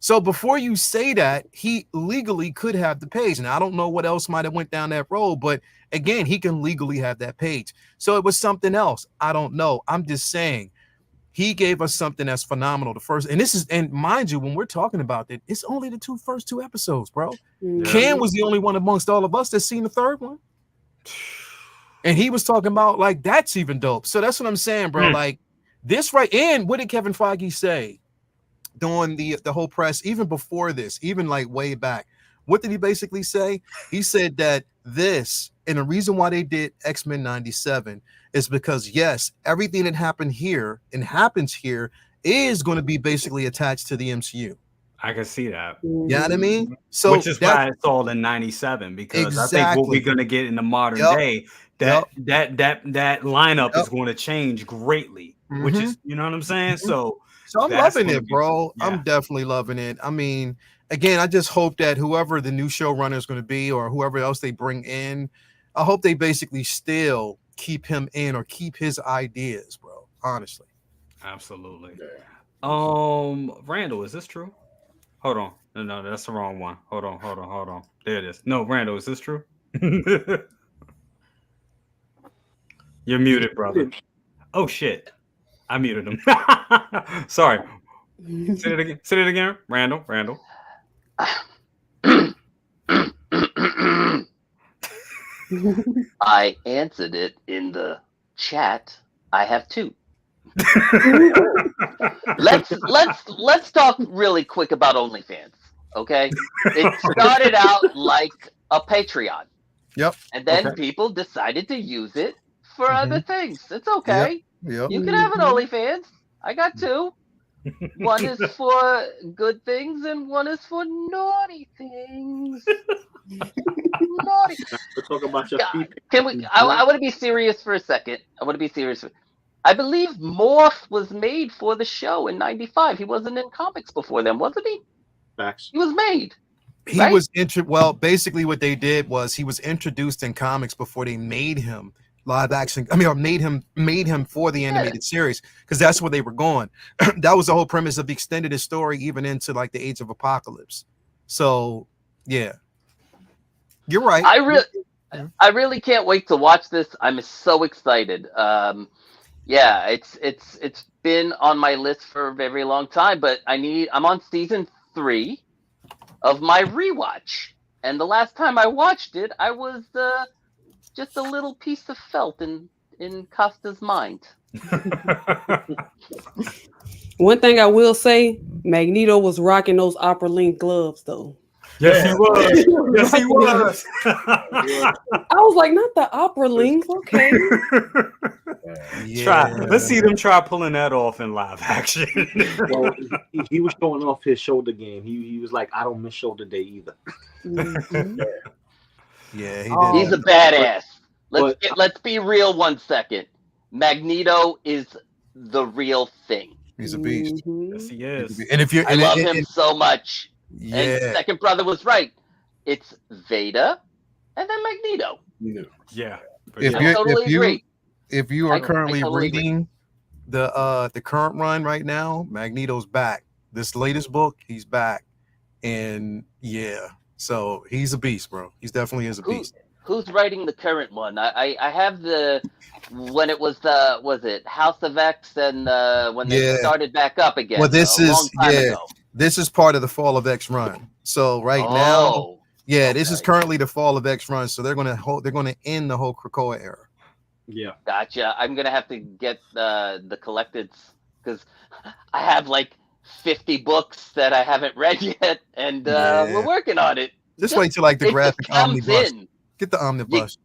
So before you say that, he legally could have the page. Now, I don't know what else might have went down that road, but again, he can legally have that page. So it was something else. I don't know. I'm just saying he gave us something that's phenomenal. The first, and mind you, when we're talking about it, it's only the first two episodes, bro. Yeah. Cam was the only one amongst all of us that's seen the third one. And he was talking about like, that's even dope. So that's what I'm saying, bro. Like this right. And what did Kevin Feige say during the whole press, even before this, even like way back? What did he basically say? He said that this, and the reason why they did X-Men 97 is because, yes, everything that happened here and happens here is going to be basically attached to the MCU. I can see that. You know what I mean? So which is why it's all in 97, because I think what we're going to get in the modern day, that lineup is going to change greatly, which is, you know what I'm saying? So I'm loving it, bro. I'm definitely loving it. I mean, again, I just hope that whoever the new showrunner is going to be or whoever else they bring in, I hope they basically still keep him in or keep his ideas, bro. Honestly. Absolutely. Randall, is this true? Hold on. No, that's the wrong one. Hold on. There it is. No, Randall, is this true? You're muted, brother. Oh shit. I muted him. Sorry. Say it again. Randall. I answered it in the chat. I have two. let's talk really quick about OnlyFans. Okay, it started out like a Patreon. Yep. And then people decided to use it for other things. It's okay. Yep. You can have an OnlyFans. I got two. One is for good things and one is for naughty things. Naughty. We're talking about your feet. Can we? I want to be serious for a second. I believe Morph was made for the show in '95. He wasn't in comics before then, wasn't he? Facts. He was made. He was well, basically what they did was he was introduced in comics before they made him live action. I mean, or made him for the animated series, because that's where they were going. That was the whole premise of the extended his story even into like the Age of Apocalypse. So yeah, you're right. I really can't wait to watch this. I'm so excited. Yeah, it's been on my list for a very long time, but I'm on season 3 of my rewatch, and the last time I watched it, I was just a little piece of felt in Costa's mind. One thing I will say, Magneto was rocking those opera link gloves though. Yes, he was. Yes, he was. I was like, not the opera link. Okay. Let's see them try pulling that off in live action. Well, he was showing off his shoulder game. He was like, I don't miss shoulder day either. Yeah, he did. He's a badass. Let's be real 1 second. Magneto is the real thing. He's a beast. Yes, he is. And if I love him so much. Yeah. And second brother was right. It's Veda and then Magneto. Yeah. If you are currently reading the current run right now, Magneto's back. This latest book, he's back. And yeah, so he's a beast, bro. He's definitely is a beast. Who's writing the current one? I have when it was it House of X and when they started back up again. Well, this is part of the Fall of X run. So now, this is currently the Fall of X run. So they're gonna end the whole Krakoa era. Yeah, gotcha. I'm gonna have to get the collected because I have like 50 books that I haven't read yet, and we're working on it. Just wait till like the graphic omnibus. Get the omnibus.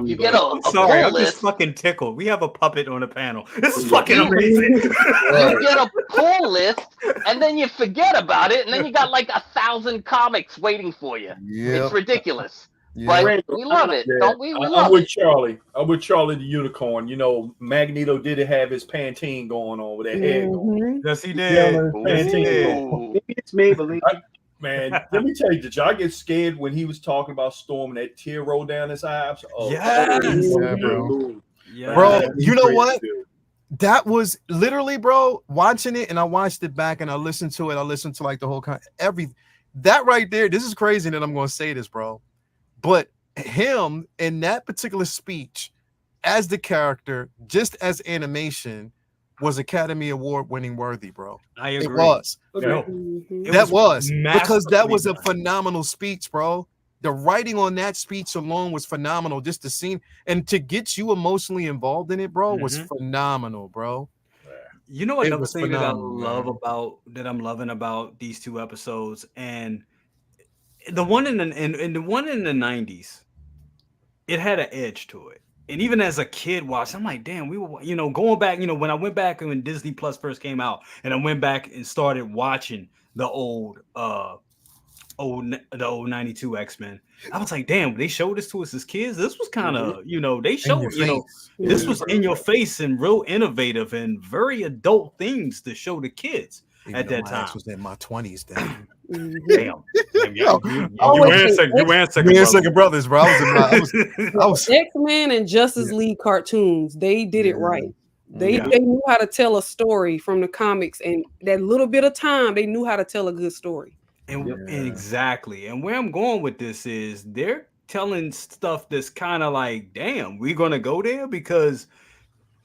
You get a sorry, I'm list. just fucking tickled. We have a puppet on the panel. This is fucking amazing. You get a pull list, and then you forget about it, and then you got like 1,000 comics waiting for you. Yep. It's ridiculous. But we love it, don't we? I'm with Charlie. I'm with Charlie the Unicorn. You know, Magneto did have his Pantene going on with that head going. Yes, he did. Maybe it's Maybelline. Man, let me tell you, did y'all get scared when he was talking about Storm and that tear rolled down his eyes? Bro. Bro, you know what? That was literally, bro, watching it, and I watched it back and I listened to it. I listened to like the whole that right there. This is crazy that I'm going to say this, bro. But him in that particular speech as the character, just as animation, was Academy Award winning worthy, bro. I agree. It was. Because that was a phenomenal speech, bro. The writing on that speech alone was phenomenal. Just the scene and to get you emotionally involved in it, bro, was phenomenal, bro. You know another thing that I'm loving about these two episodes, and the one in the the 90s, it had an edge to it. And even as a kid watching, I'm like, damn, we were, going back, when I went back when Disney Plus first came out, and I went back and started watching the old the old 92 X-Men. I was like, damn, they showed this to us as kids. This was kind of, they showed, this was in your face and real innovative and very adult things to show the kids at that time. Was in my 20s then. Damn. You and Second Brothers, bro. I was X-Men and Justice League cartoons. They did it right. They knew how to tell a story from the comics, and that little bit of time, they knew how to tell a good story. And exactly. And where I'm going with this is they're telling stuff that's kind of like, damn, we're gonna go there, because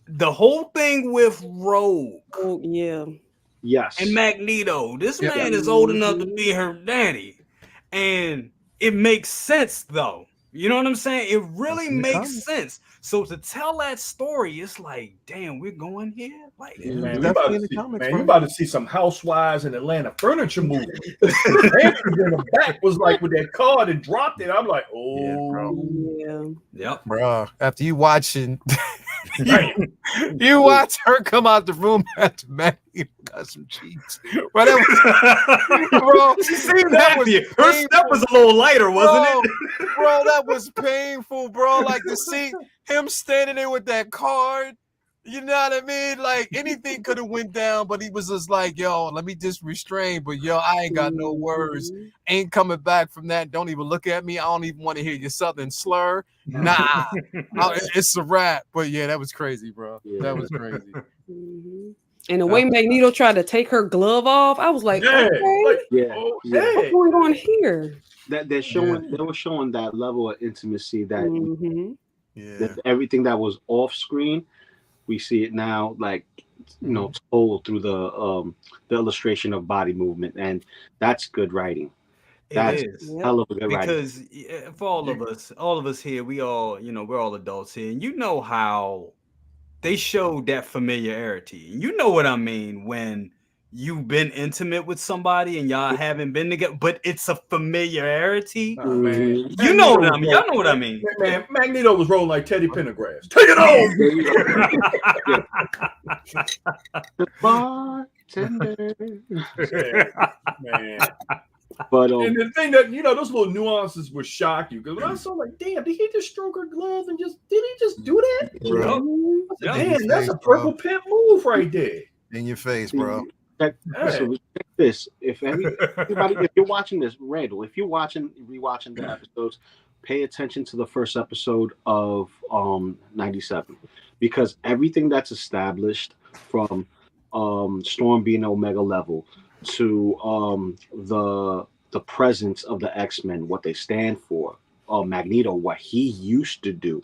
the whole thing with Rogue, and Magneto, this man is old enough to be her daddy, and it makes sense though. You know what I'm saying? It really makes sense. So to tell that story, it's like, damn, we're going here. Like, man, you about to see some Housewives in Atlanta furniture movie. The back was like with that card and dropped it. I'm like, yep, bro. After you watching, you watch her come out the room after Maggie got some cheeks. Bro, that was, bro, she seemed happy. Her step was a little lighter, wasn't it? Bro, that was painful, bro. Like to see him standing there with that card. You know what I mean? Like anything could have went down, but he was just like, yo, let me just restrain. But yo, I ain't got no words. Ain't coming back from that. Don't even look at me. I don't even want to hear your southern slur. Nah, it's a wrap. But yeah, that was crazy, bro. That was crazy. And the way Magneto tried to take her glove off, I was like, what's going on here? They were showing that level of intimacy that everything that was off screen, we see it now, like told through the illustration of body movement, and that's good writing. That's hell of a good writing. Because for all of us here, we all, we're all adults here, and you know how they showed that familiarity. You know what I mean when you've been intimate with somebody and y'all haven't been together, but it's a familiarity. Man. You know what I mean. Y'all know what I mean. Man, Magneto was rolling like Teddy Pendergrass. Take it on. The bartender. Man. But and the thing that those little nuances would shock you, because when I saw, like, damn, did he just stroke her glove and did he just do that? Damn, that's a purple pimp move right there. In your face, bro. So check this. If you're watching this, Randall, if you're rewatching the episodes, pay attention to the first episode of 97, because everything that's established from Storm being Omega level to the presence of the X-Men, what they stand for, Magneto, what he used to do,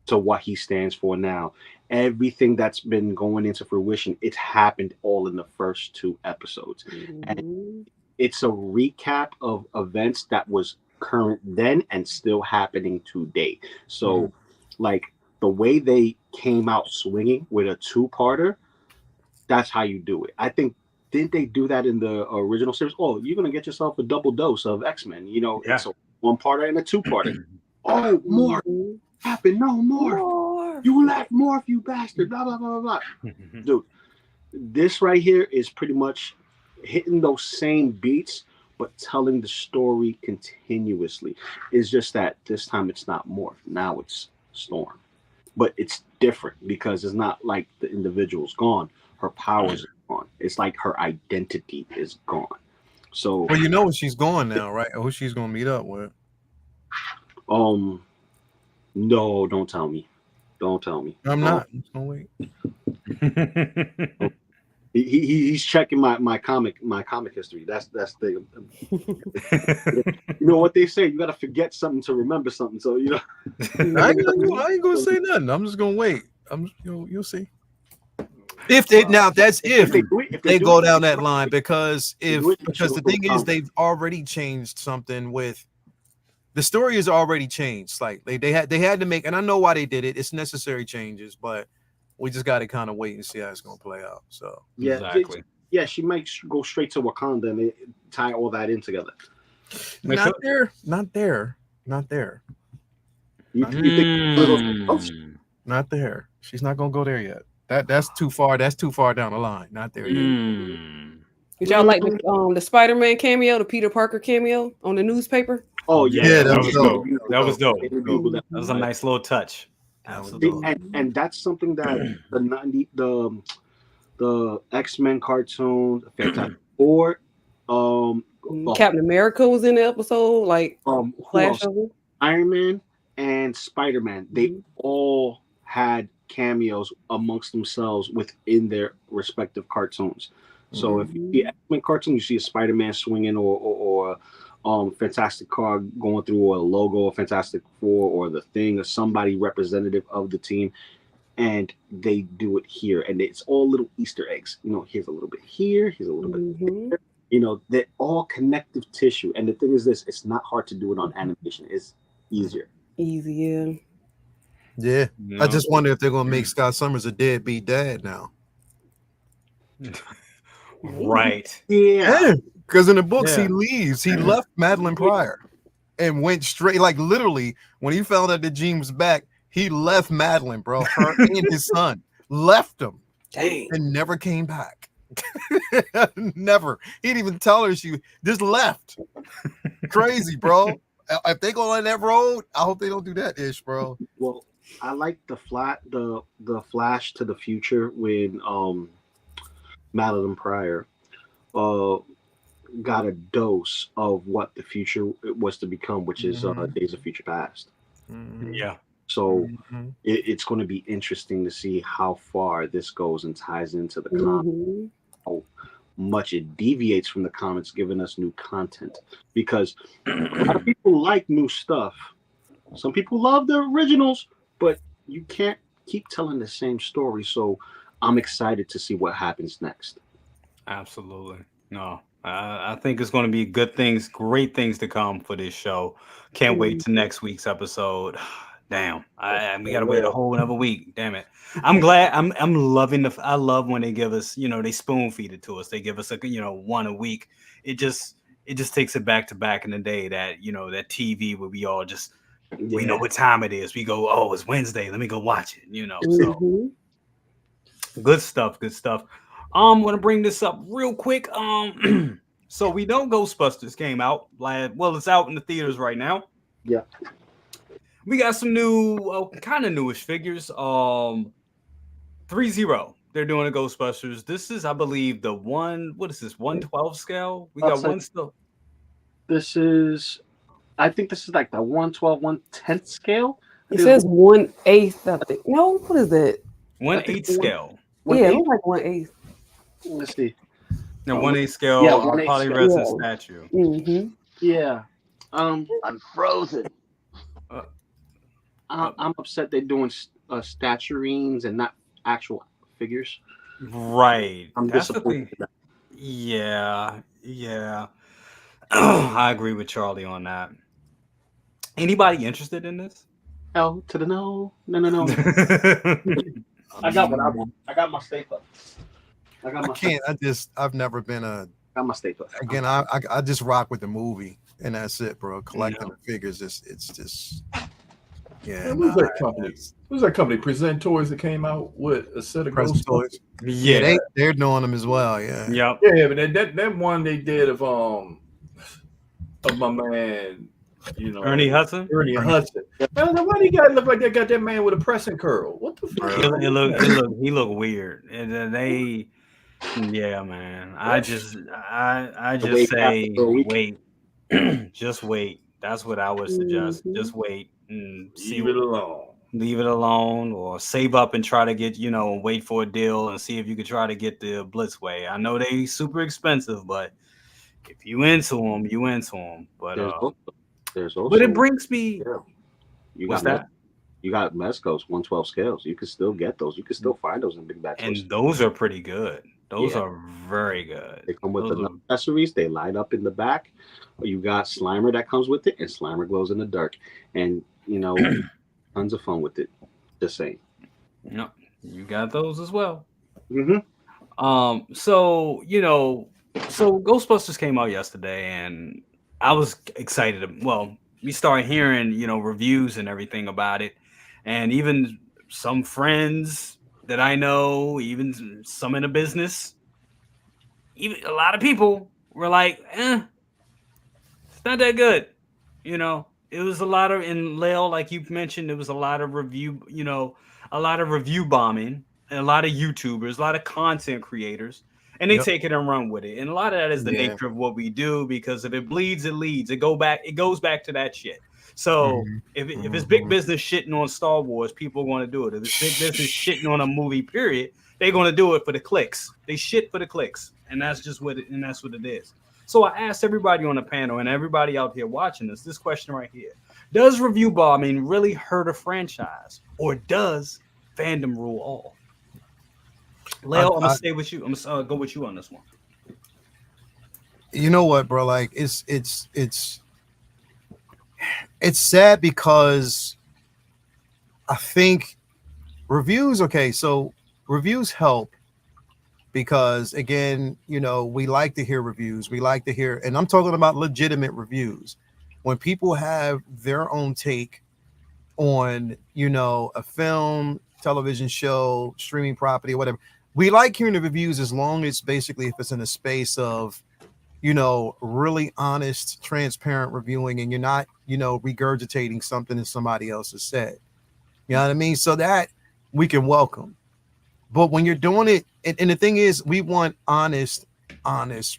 to what he stands for now. Everything that's been going into fruition, it's happened all in the first 2 episodes. And it's a recap of events that was current then and still happening today. So like the way they came out swinging with a 2-parter, that's how you do it. I think, didn't they do that in the original series? Oh, you're going to get yourself a double dose of X-Men. It's a 1-parter and a 2-parter. Oh, more happened. No more. You left Morph, you bastard. Blah, blah, blah, blah. Dude, this right here is pretty much hitting those same beats, but telling the story continuously. It's just that this time it's not Morph. Now it's Storm. But it's different because it's not like the individual's gone. Her powers are gone. It's like her identity is gone. So, well, you know she's gone now, right? Who she's gonna meet up with? No, don't tell me. Don't tell me. I'm not. I'm just gonna wait. He's checking my comic history. That's the you know what they say, you gotta forget something to remember something. So I ain't gonna say nothing. I'm just gonna wait. You'll see. If they go down that line, because the thing is they've already changed something with the story is already changed slightly. They had to make, and I know why they did it. It's necessary changes, but we just got to kind of wait and see how it's going to play out. So yeah, exactly. She might go straight to Wakanda and tie all that in together. Not there. You think not there. She's not going to go there yet. That's too far. That's too far down the line. Not there yet. Did y'all like the Spider-Man cameo, the Peter Parker cameo on the newspaper? Oh Yeah, that was dope. beautiful. That was dope. That That was a nice little touch. Absolutely. And that's something that the X-Men cartoon, Fantastic Four, Captain America was in the episode, like Flash over. Iron Man and Spider-Man. They all had cameos amongst themselves within their respective cartoons. So if you see X-Men cartoon, you see a Spider-Man swinging or Fantastic Car going through, or a logo of Fantastic Four, or the Thing, or somebody representative of the team, and they do it here, and it's all little Easter eggs. You know, here's a little bit here, here's a little bit there. You know, they're all connective tissue. And the thing is this, it's not hard to do it on animation. It's easier. Easier. Yeah. I just wonder if they're gonna make Scott Summers a deadbeat dad now. Right. Yeah. Because in the books he leaves. He left Madeline Pryor and went straight, like literally, when he found out that Jean was back, he left Madeline, bro. Her and his son left him. Dang. And never came back. Never. He didn't even tell her, she just left. Crazy, bro. If they go on that road, I hope they don't do that ish, bro. Well, I like the flash to the future when Madeline Pryor got a dose of what the future was to become, which is Days of Future Past. Yeah. So it's going to be interesting to see how far this goes and ties into the comic. How much it deviates from the comics, giving us new content. Because a lot of people like new stuff. Some people love the originals, but you can't keep telling the same story. So I'm excited to see what happens next. Absolutely. No, I think it's going to be good things, great things to come for this show. Can't wait to next week's episode. Damn, we gotta wait a whole another week. Damn it. I'm glad. I'm loving I love when they give us, they spoon feed it to us. They give us one a week. It just takes it back to back in the day that that TV where we all just we know what time it is. We go, oh, it's Wednesday. Let me go watch it. So good stuff. Good stuff. I'm gonna bring this up real quick. So we know Ghostbusters came out. Well, it's out in the theaters right now. Yeah. We got some new, kind of newish figures. 3-0. They're doing a Ghostbusters. This is, I believe, the 112 scale? We got one still. This is, I think this is like the 112, 110 scale. It says 1/8, I think. No, what is it? 1/8 scale. Yeah, it looks like 1/8. Let's see. The 1/8 scale polyresin statue. Yeah. I'm frozen. I'm upset they're doing statuines and not actual figures. Right. I'm disappointed. Yeah. I agree with Charlie on that. Anybody interested in this? L to the no. No. I got what I want. I got my stapler. I've never been I got my stapler. Again, I just rock with the movie and that's it, bro. Collecting the figures, it's just. Yeah, who's that company? Who's that company? Present Toys that came out with a set of Ghost Toys. Yeah, they're doing them as well. Yeah, yeah. But that one they did of my man, Ernie Hudson. Ernie Hudson. Man, why do you guys look like they got that man with a pressing curl? What the fuck? He look weird, and then yeah, man. I just say wait, just wait. That's what I would suggest. Just wait. Leave it alone, or save up and try to get wait for a deal and see if you could try to get the Blitzway. I know they super expensive, but if you into them, you into them. But there's also, but it brings me. You what's got that? You got Mezco's 112 scales. You can still get those. You can still find those in big batch. And those are pretty good. Those are very good. They come with the accessories. They light up in the back. You got Slimer that comes with it, and Slimer glows in the dark. And tons of fun with it. Just saying. No, you got those as well. So Ghostbusters came out yesterday, and I was excited. Well, we started hearing reviews and everything about it, and even some friends that I know, even some in the business, even a lot of people were like, it's not that good. You know, it was a lot of in Lale, like you mentioned, it was a lot of review, a lot of review bombing, and a lot of YouTubers, a lot of content creators, and they take it and run with it. And a lot of that is the nature of what we do, because if it bleeds, it leads. It goes back to that shit. So if it's big business shitting on Star Wars, people are going to do it. If it's big business shitting on a movie, period, they're going to do it for the clicks. They shit for the clicks, and that's just what it is. So I asked everybody on the panel and everybody out here watching this question right here: does review bombing really hurt a franchise, or does fandom rule all? Leo, I'm gonna stay with you. I'm gonna go with you on this one. You know what, bro? Like it's sad because I think reviews. Okay, so reviews help. Because again, we like to hear reviews. We like to hear, and I'm talking about legitimate reviews. When people have their own take on, a film, television show, streaming property, whatever. We like hearing the reviews as long as basically if it's in a space of, really honest, transparent reviewing, and you're not, regurgitating something that somebody else has said. You know what I mean? So that we can welcome. But when you're doing it, and the thing is, we want honest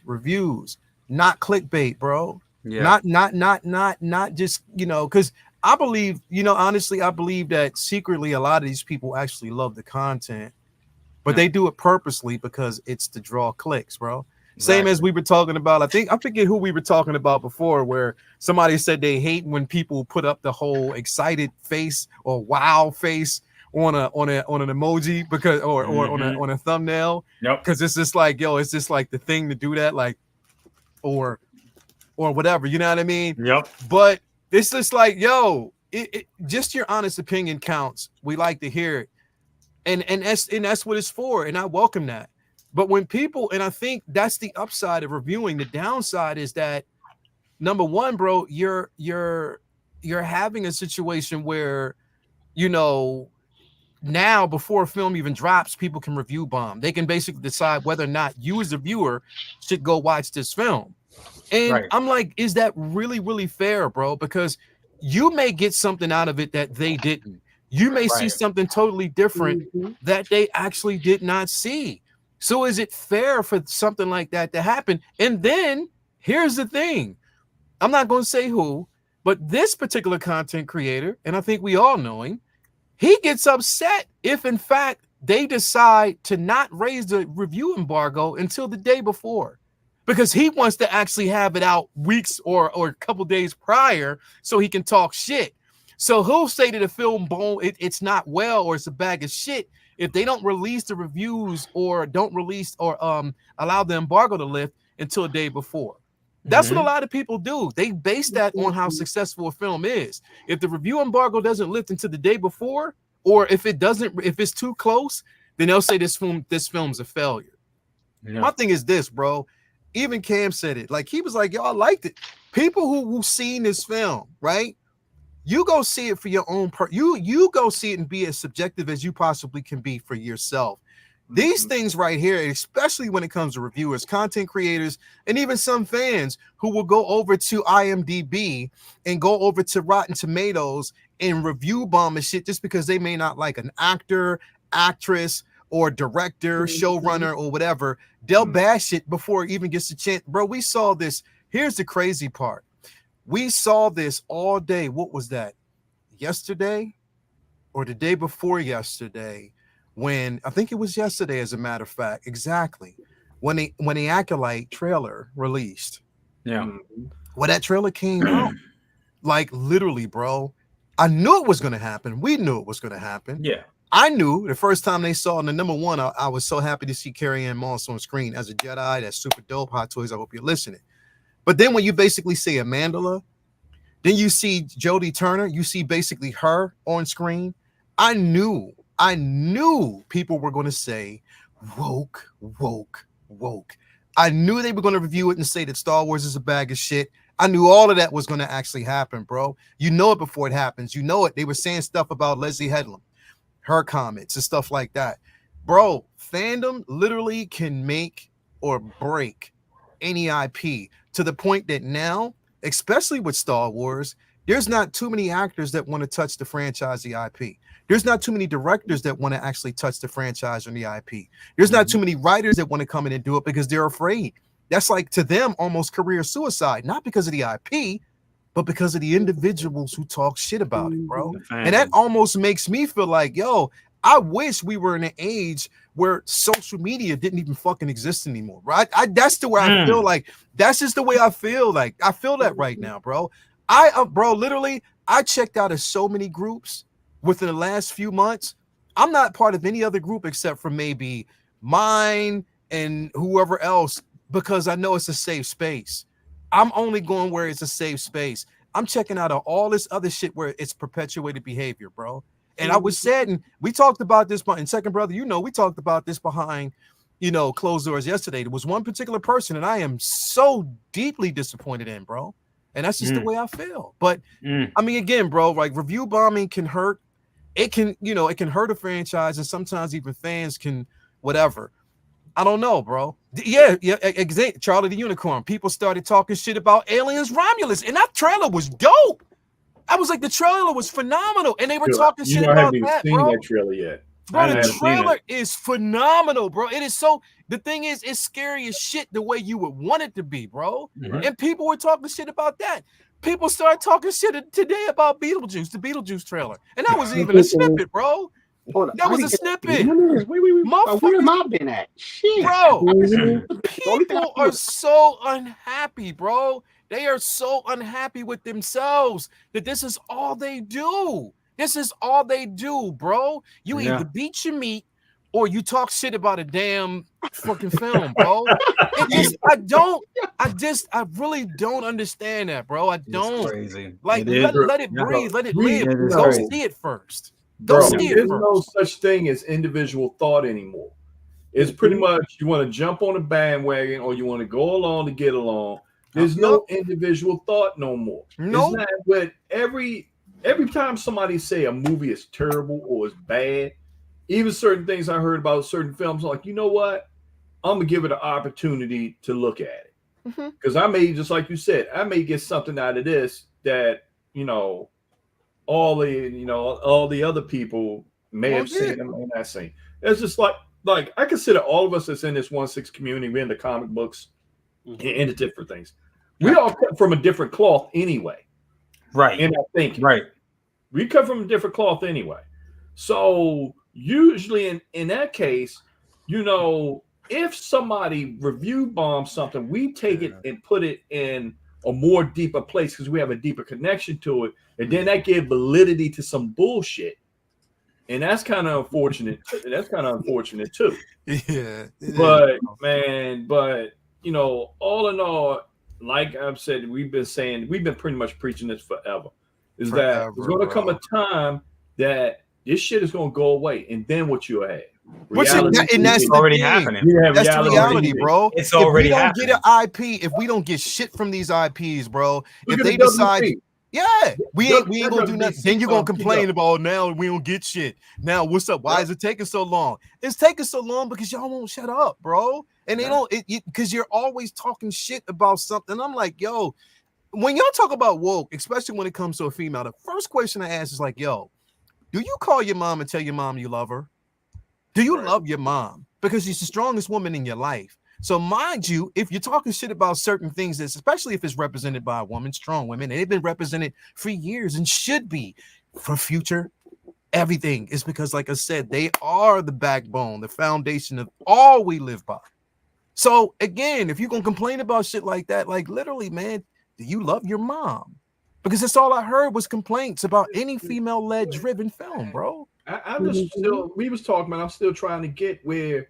reviews, not clickbait, bro. Yeah. Not just, because I believe, honestly, I believe that secretly a lot of these people actually love the content, but they do it purposely because it's to draw clicks, bro. Exactly. Same as we were talking about, I forget who we were talking about before, where somebody said they hate when people put up the whole excited face or wow face on an emoji because or on a thumbnail. Yep. Because it's just like, it's just like the thing to do that, like or whatever, you know what I mean? Yep. But it's just like, it just your honest opinion counts. We like to hear it. And that's what it's for. And I welcome that. But when people, and I think that's the upside of reviewing, the downside is that number one, bro, you're having a situation where, now before a film even drops, people can review bomb. They can basically decide whether or not you as a viewer should go watch this film. And I'm like, is that really, really fair, bro? Because you may get something out of it that they didn't. You may see something totally different that they actually did not see. So is it fair for something like that to happen? And then here's the thing. I'm not going to say who, but this particular content creator, and I think we all know him, he gets upset if, in fact, they decide to not raise the review embargo until the day before, because he wants to actually have it out weeks or a couple days prior so he can talk shit. So he'll say to the film, it's not well, or it's a bag of shit, if they don't release the reviews or don't release or allow the embargo to lift until the day before. That's what a lot of people do. They base that on how successful a film is. If the review embargo doesn't lift until the day before, or if it's too close, then they'll say this film's a failure. Yeah. My thing is this, bro. Even Cam said it. Like, he was like, y'all liked it. People who've seen this film, right? You go see it for your own you go see it and be as subjective as you possibly can be for yourself. These things right here, especially when it comes to reviewers, content creators, and even some fans who will go over to IMDb and go over to Rotten Tomatoes and review bomb and shit just because they may not like an actor, actress, or director, showrunner, or whatever. They'll bash it before it even gets a chance. Bro, we saw this. Here's the crazy part. We saw this all day. What was that? Yesterday or the day before yesterday? When I think it was yesterday, as a matter of fact, exactly when the Acolyte trailer released. Yeah. When that trailer came out, like literally, bro, I knew it was going to happen. We knew it was going to happen. Yeah. I knew the first time they saw in the number one, I was so happy to see Carrie-Anne Moss on screen as a Jedi. That's super dope. Hot Toys, I hope you're listening. But then when you basically see Amandla, then you see Jodie Turner, you see basically her on screen. I knew people were going to say woke. I knew they were going to review it and say that Star Wars is a bag of shit. I knew all of that was going to actually happen, bro. You know it before it happens. You know it. They were saying stuff about Leslie Headlam, her comments and stuff like that. Bro, fandom literally can make or break any IP to the point that now, especially with Star Wars, there's not too many actors that want to touch the franchise, the IP. There's not too many directors that want to actually touch the franchise or the IP. There's not too many writers that want to come in and do it because they're afraid. That's like, to them, almost career suicide, not because of the IP, but because of the individuals who talk shit about it, bro. And that almost makes me feel like, yo, I wish we were in an age where social media didn't even fucking exist anymore, right? That's the way I feel like. That's just the way I feel like. I feel that right now, bro. Bro, literally, I checked out of so many groups within the last few months. I'm not part of any other group except for maybe mine and whoever else, because I know it's a safe space. I'm only going where it's a safe space. I'm checking out all this other shit where it's perpetuated behavior, bro. And I was saddened. We talked about this, and second brother, we talked about this behind, closed doors yesterday. There was one particular person, and I am so deeply disappointed in, bro. And that's just the way I feel. But I mean, again, bro, like, review bombing can hurt. It can, it can hurt a franchise, and sometimes even fans can whatever. I don't know, bro. Yeah, exactly. Charlie the Unicorn. People started talking shit about Aliens Romulus, and that trailer was dope. I was like, the trailer was phenomenal, and they were talking shit about that, bro. I haven't seen that trailer yet. Bro, the trailer is phenomenal, bro. It is so. The thing is, it's scary as shit the way you would want it to be, bro. And people were talking shit about that. People started talking shit today about Beetlejuice, the Beetlejuice trailer, and that wasn't even a snippet, bro. That was a snippet. Where am I been at? Shit. Bro, people are so unhappy, bro. They are so unhappy with themselves that this is all they do. This is all they do, bro. You either beat your meat or you talk shit about a damn fucking film, bro. I really don't understand that, bro. I don't. It's crazy. Like, let it breathe, let it live. Go see it first. There's no such thing as individual thought anymore. It's pretty much you want to jump on a bandwagon or you want to go along to get along. There's no individual thought no more. It's not with every time somebody say a movie is terrible or is bad, even certain things I heard about certain films, like, you know what? I'm gonna give it an opportunity to look at it. Because I may, just like you said, I may get something out of this that, all the other people may have seen and may not seen. It's just like I consider all of us that's in this 1/6 community, we're in the comic books and the different things. We all cut from a different cloth anyway. Right. And I think we cut from a different cloth anyway. So usually in that case, if somebody review bombs something, we take it and put it in a more deeper place because we have a deeper connection to it. And then that gives validity to some bullshit. And that's kind of unfortunate. That's kind of unfortunate too. Yeah. But all in all, like I've said, we've been pretty much preaching this forever. That there's going to come a time that this shit is going to go away, and then what you'll have. And that's already happening. That's the reality, bro. It's already happening. If we don't get an IP, if we don't get shit from these IPs, bro, if they decide, we ain't gonna do nothing. Then you're gonna complain about now we don't get shit. Now what's up? Why is it taking so long? It's taking so long because y'all won't shut up, bro. And they don't, because you're always talking shit about something. I'm like, yo, when y'all talk about woke, especially when it comes to a female, the first question I ask is like, yo, do you call your mom and tell your mom you love her? Do you love your mom? Because she's the strongest woman in your life. So mind you, if you're talking shit about certain things, especially if it's represented by a woman, strong women, and they've been represented for years and should be for future everything, is because, like I said, they are the backbone, the foundation of all we live by. So again, if you're going to complain about shit like that, like literally, man, do you love your mom? Because that's all I heard was complaints about any female-led driven film, bro. I'm just still, we was talking about, I'm still trying to get where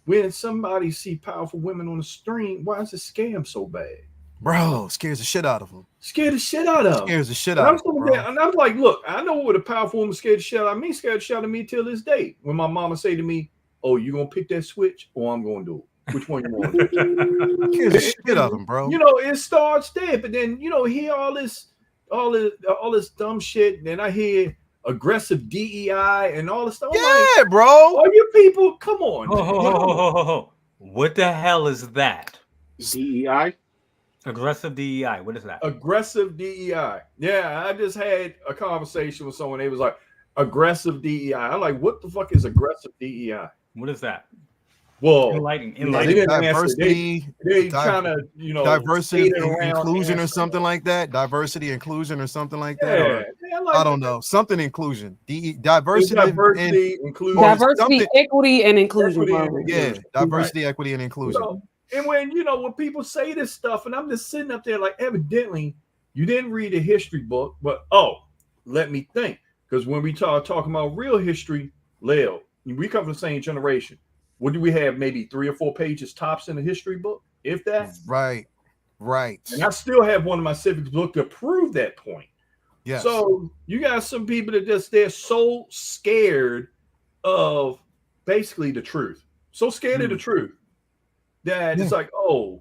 when somebody see powerful women on the stream, why is the scam so bad? Bro, scares the shit out of them. Scares the shit out of them. Scares the shit out of them. And I was like, look, I know what a powerful woman scared the shit out of me, scared the shit out of me till this day. When my mama say to me, oh, you gonna pick that switch or I'm gonna do it? Which one you want to do? Scares the shit out of them, bro. It starts there, but then, hear all this dumb shit. Then I hear aggressive DEI and all this stuff. Yeah, bro. Are you people? Come on. What the hell is that? DEI. Aggressive DEI. What is that? Aggressive DEI. Yeah, I just had a conversation with someone. They was like, aggressive DEI. I'm like, what the fuck is aggressive DEI? What is that? Well, enlighten. They didn't answer. Diversity, they trying to, diversity, around inclusion, or something like that. Diversity, inclusion, or something like that. Yeah, Or, like I don't know. Something inclusion. Diversity, inclusion, diversity, equity, and inclusion. Yeah, diversity, equity, and inclusion. So, and when people say this stuff, and I'm just sitting up there like, evidently you didn't read a history book, but let me think, because when we talking about real history, Leo, we come from the same generation. What do we have? Maybe 3 or 4 pages tops in the history book, if that. Right. And I still have one of my civics book to prove that point. Yes. So you got some people that they're so scared of basically the truth, so scared of the truth that it's like, oh,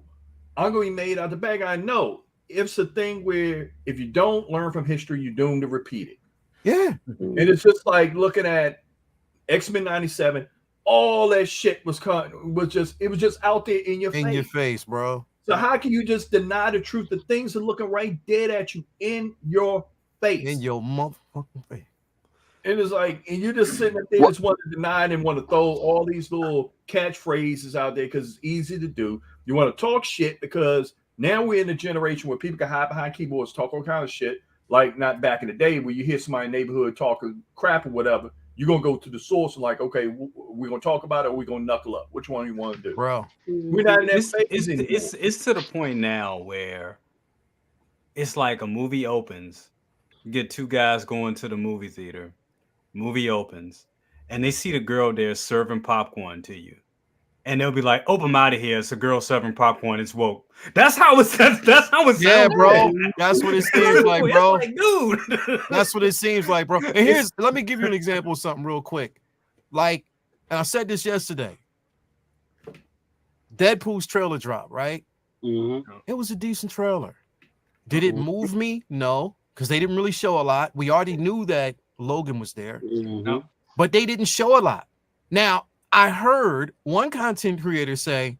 I'm going to be made out the bag. I know it's a thing where if you don't learn from history, you're doomed to repeat it. Yeah. And it's just like looking at X-Men 97. All that shit was just out there in your face, bro. So how can you just deny the truth? The things are looking right dead at you in your face. In your motherfucking face. And it's like, and you're just sitting up there, just want to deny it and want to throw all these little catchphrases out there because it's easy to do. You want to talk shit because now we're in a generation where people can hide behind keyboards, talk all kind of shit. Like not back in the day where you hear somebody in the neighborhood talking crap or whatever. You're going to go to the source and like, okay, we're going to talk about it or we're going to knuckle up. Which one you want to do? Bro. We're not in that phase it's to the point now where it's like a movie opens. You get 2 guys going to the movie theater. Movie opens. And they see the girl there serving popcorn to you. And they'll be like, "Oh, I'm out of here. It's a girl serving popcorn. It's woke." That's how it's. That's how it's. Yeah, bro. That's what it seems like, bro. Like, dude. That's what it seems like, bro. And let me give you an example of something real quick. Like, and I said this yesterday. Deadpool's trailer drop, right? Mm-hmm. It was a decent trailer. Did it move me? No, because they didn't really show a lot. We already knew that Logan was there, but they didn't show a lot. Now, I heard one content creator say,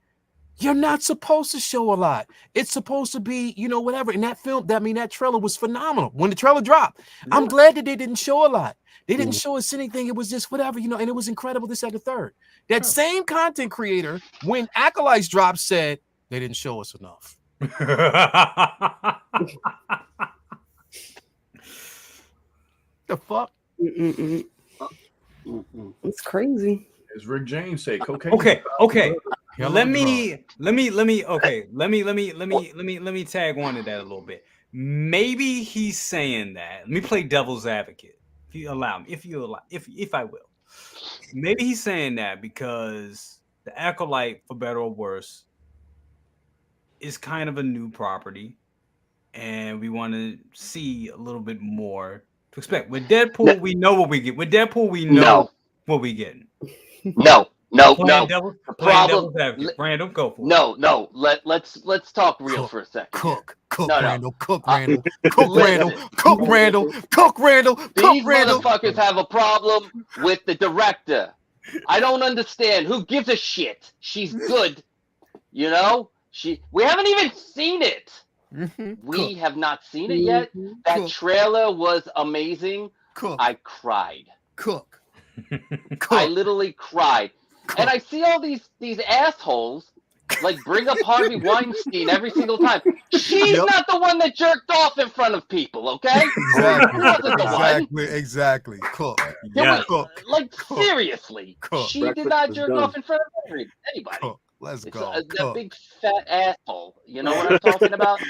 "You're not supposed to show a lot. It's supposed to be, whatever." And that trailer was phenomenal. When the trailer dropped, I'm glad that they didn't show a lot. They didn't show us anything. It was just whatever, and it was incredible. This, that, the third. That same content creator, when Acolytes dropped, said they didn't show us enough. The fuck? It's crazy. As Rick James said, cocaine. Okay. Let me tag on to that a little bit. Maybe he's saying that. Let me play devil's advocate, if you allow me. If I will. Maybe he's saying that because the Acolyte, for better or worse, is kind of a new property, and we want to see a little bit more to expect. With Deadpool, we know what we get. With Deadpool, we know what we getting. No. Devil's advocate. Random, go for it. No. Let's talk real for a second. Cook Randall. Cook Randall. These motherfuckers have a problem with the director. I don't understand. Who gives a shit? She's good. We haven't even seen it. We have not seen it yet. That trailer was amazing. I cried. I literally cried. And I see all these assholes like bring up Harvey Weinstein every single time. She's not the one that jerked off in front of people, okay? Exactly. Cook. Seriously. She did not jerk off in front of anybody. Let's go. That big fat asshole. You know what I'm talking about?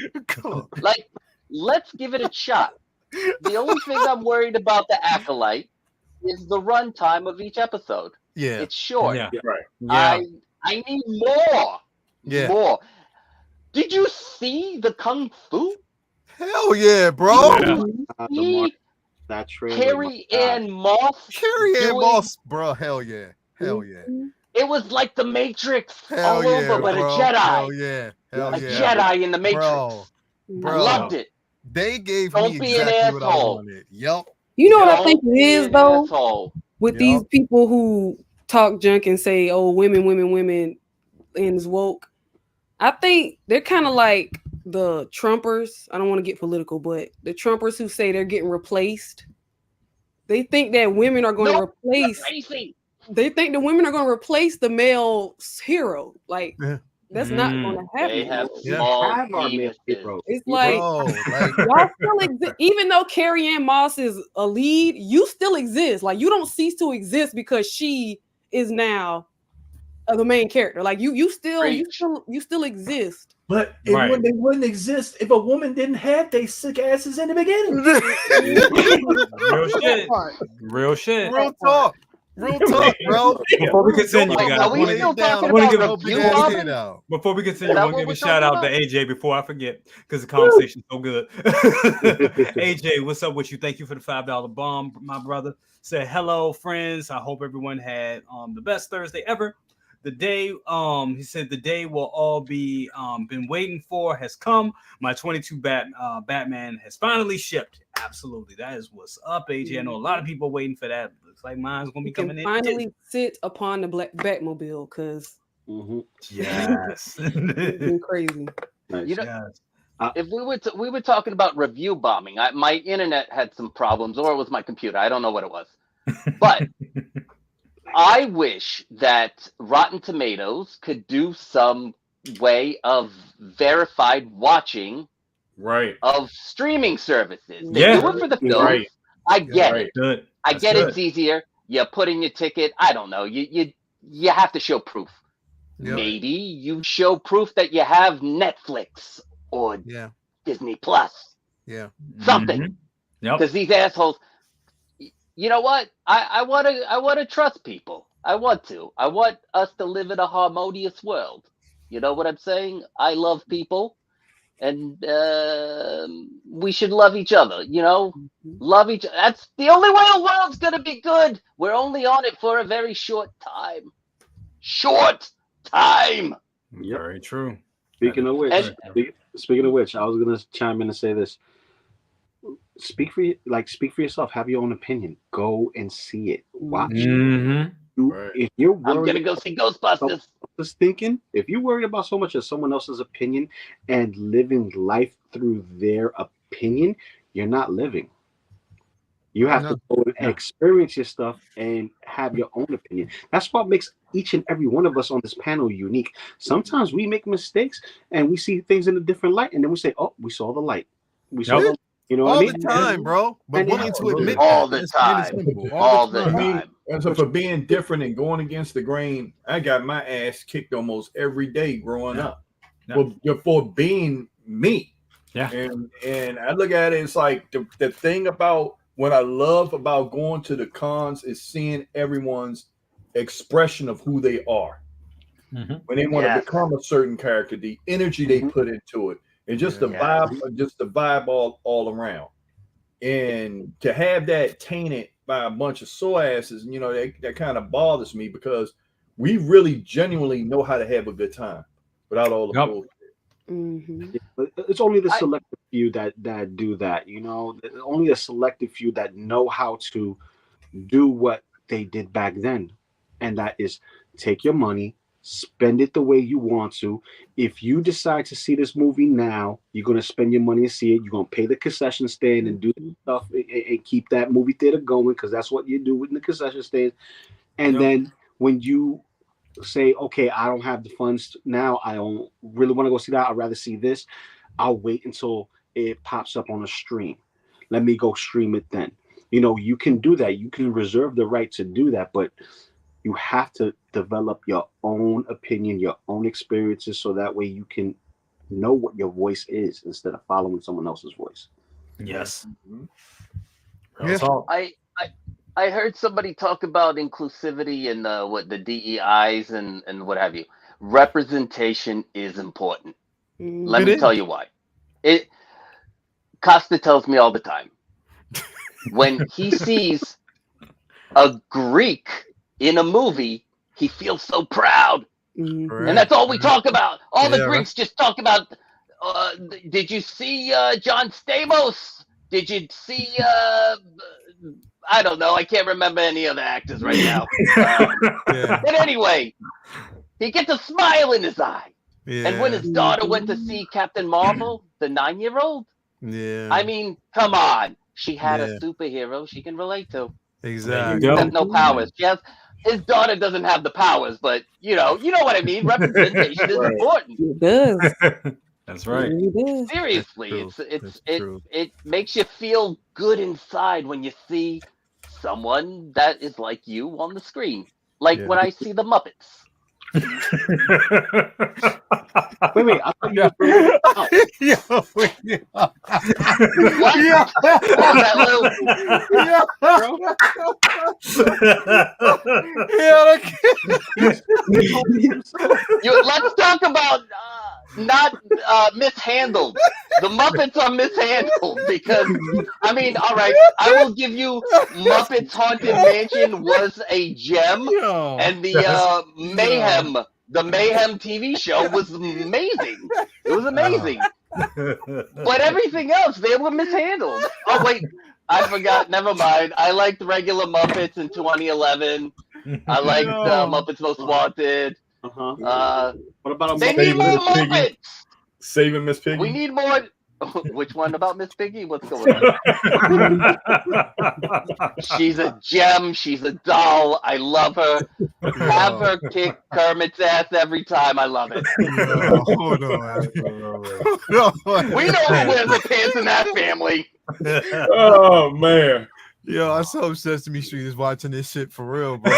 Like, let's give it a shot. The only thing I'm worried about the Acolyte is the runtime of each episode. Yeah. It's short. Yeah. Right. Yeah. I need more. Yeah. More. Did you see the Kung Fu? Hell yeah, bro. That trailer. Carrie Ann Moss, bro. Hell yeah. It was like the Matrix all over, but bro. a Jedi. Hell yeah. Jedi in the Matrix. Bro. I loved it. They gave Don't me be exactly an what I asshole. wanted. Yep. You know what I think it is, though? Asshole. With these people who talk junk and say, "Oh, women," and is woke. I think they're kind of like the Trumpers. I don't want to get political, but the Trumpers who say they're getting replaced. They think that women are going to replace. They think the women are going to replace the male hero. Like that's not going to happen. They have small penises. It's like y'all still exist. Even though Carrie Ann Moss is a lead, you still exist. Like you don't cease to exist because she is now the main character. Like you still exist. But they wouldn't exist if a woman didn't have they sick asses in the beginning. Real shit. Real talk. Real talk, bro. Before we continue, guys, are we still talking about review? Before we continue, I want to give a shout out to AJ before I forget because the conversation's so good. AJ, what's up with you? Thank you for the $5 bomb, my brother. Said hello, friends. I hope everyone had the best Thursday ever. The day, he said, the day will all be been waiting for has come. My 22 Batman has finally shipped. Absolutely, that is what's up, AJ. I know a lot of people waiting for that. Looks like mine's gonna be coming in. Finally, sit upon the Batmobile because yes, it's been crazy. You know, if we were talking about review bombing, my internet had some problems, or it was my computer. I don't know what it was, but. I wish that Rotten Tomatoes could do some way of verified watching of streaming services. They do it for the films. I get it. I get it's easier. You put in your ticket. I don't know. You have to show proof. Yep. Maybe you show proof that you have Netflix or Disney Plus. Yeah. Something. Because these assholes. You know what? I want to trust people. I want us to live in a harmonious world. You know what I'm saying? I love people, and we should love each other. You know, love each. That's the only way the world's gonna be good. We're only on it for a very short time. Very true. Speaking of which, I was gonna chime in and say this. Speak for yourself. Have your own opinion. Go and see it. Watch. If you're worried, I'm gonna go see Ghostbusters. Just thinking, if you worry about so much of someone else's opinion and living life through their opinion, you're not living. You have to go and experience your stuff and have your own opinion. That's what makes each and every one of us on this panel unique. Sometimes we make mistakes and we see things in a different light, and then we say, "Oh, we saw the light. We saw the." You know all the time, bro. But willing to admit all the time. All the time. And so for being different and going against the grain, I got my ass kicked almost every day growing up. For being me. Yeah. And I look at it, it's like the thing about what I love about going to the cons is seeing everyone's expression of who they are. When they want to become a certain character, the energy they put into it. And just the vibe all around. And to have that tainted by a bunch of sore asses, you know, that kind of bothers me because we really genuinely know how to have a good time without all the bullshit. It's only the selective few that do that, you know, only a selective few that know how to do what they did back then. And that is take your money, spend it the way you want to. If you decide to see this movie now, you're going to spend your money to see it. You're going to pay the concession stand and do stuff and keep that movie theater going because that's what you do with the concession stand. And then when you say, okay, I don't have the funds now, I don't really want to go see that, I'd rather see this, I'll wait until it pops up on a stream. Let me go stream it then. You know, you can do that. You can reserve the right to do that, but you have to develop your own opinion, your own experiences, so that way you can know what your voice is instead of following someone else's voice. Yes. I heard somebody talk about inclusivity and the DEIs and what have you. Representation is important. Let me tell you why. Costa tells me all the time. When he sees a Greek in a movie, he feels so proud. And that's all we talk about. All the Greeks just talk about, did you see John Stamos? Did you see, I don't know. I can't remember any of the actors right now. But anyway, he gets a smile in his eye. Yeah. And when his daughter went to see Captain Marvel, the 9-year-old, yeah. I mean, come on. She had a superhero she can relate to. Exactly. She has no powers. His daughter doesn't have the powers, but you know what I mean. Representation is important. It does. That's right. Seriously, it makes you feel good inside when you see someone that is like you on the screen. Like when I see the Muppets. Wait, I thought you let's talk about not mishandled. The Muppets are mishandled because, I mean, all right, I will give you Muppets Haunted Mansion was a gem, and the Mayhem TV show was amazing. It was amazing. But everything else, they were mishandled. Oh, wait, I forgot. Never mind. I liked regular Muppets in 2011. I liked Muppets Most Wanted. what about they need more Muppets. Saving Miss Piggy. We need more. Which one about Miss Piggy? What's going on? She's a gem. She's a doll. I love her. Have her kick Kermit's ass every time. I love it. Hold on. We know who wears the pants in that family. Oh man. Yo, I saw Sesame Street is watching this shit for real, bro.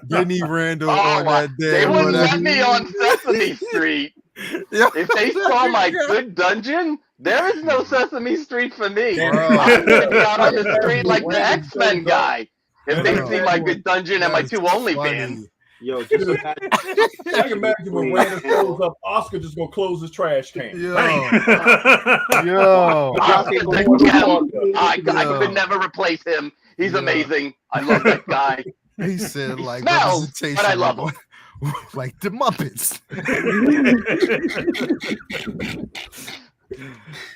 Denny Randall on that day. They wouldn't let me on Sesame Street. If they saw my good dungeon, there is no Sesame Street for me. I'm gonna be out on the street like the X-Men guy. If they see my good dungeon and my two OnlyFans. Yo, I can imagine when Randall shows up, Oscar just gonna close his trash can. I could never replace him. He's amazing. I love that guy. He said, like, smells, but I love him. Like the Muppets.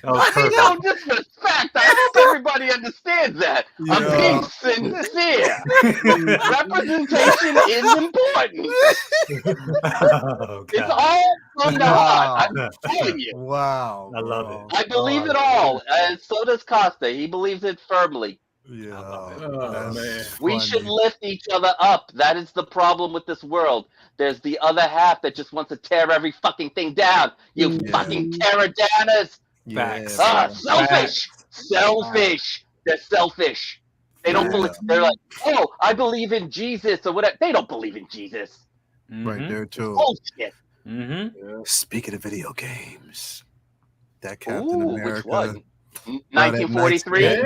I mean, no disrespect. I hope everybody understands that. I'm being sincere. Representation is important. It's all from the heart. I'm telling you. Wow. I love it. I believe it all. And so does Costa. He believes it firmly. Yeah. Oh, man. We should lift each other up. That is the problem with this world. There's the other half that just wants to tear every fucking thing down. You fucking terror-downers. Facts. Selfish. Selfish. They're selfish. They don't believe. They're like, oh, I believe in Jesus or whatever. They don't believe in Jesus. Right there too. Bullshit. Speaking of video games, that Captain America. Which one? 1943.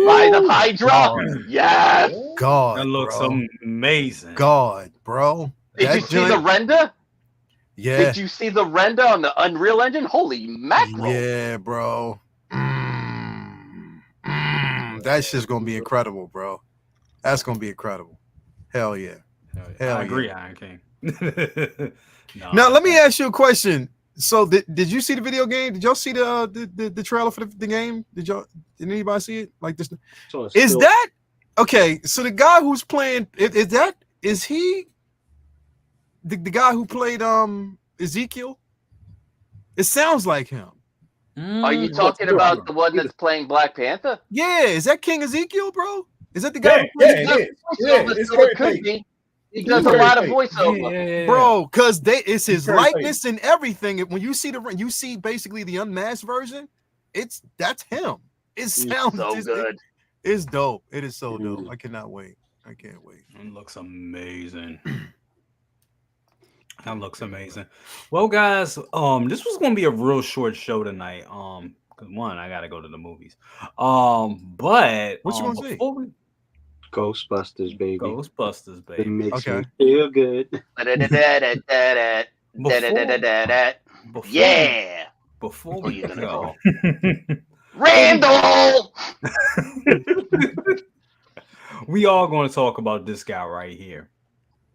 Rise of Hydra. Yes. God. That looks amazing. God, bro. Did you see the render? Yeah. Did you see the render on the Unreal Engine? Holy mackerel. Yeah, bro. That's just gonna be incredible, bro. That's gonna be incredible. Hell yeah. I agree, Iron King. Now let me ask you a question. So did you see the video game? Did y'all see the trailer for the game? Did anybody see it? Like this? Is that okay? So the guy who's playing is he the guy who played Ezekiel? It sounds like him. Are you talking about the one that's playing Black Panther? Yeah, is that King Ezekiel, bro? Is that the guy? He does a lot of voiceover, bro. Because it's his likeness and everything. When you see basically the unmasked version. That's him. It sounds so good. It's dope. It is so dope. I cannot wait. I can't wait. It looks amazing. That looks amazing. Well, guys, this was gonna be a real short show tonight. Because one, I gotta go to the movies. But what you gonna say? Ghostbusters, baby. Ghostbusters, baby. It makes me feel good. Before we go, Randall, we are going to talk about this guy right here.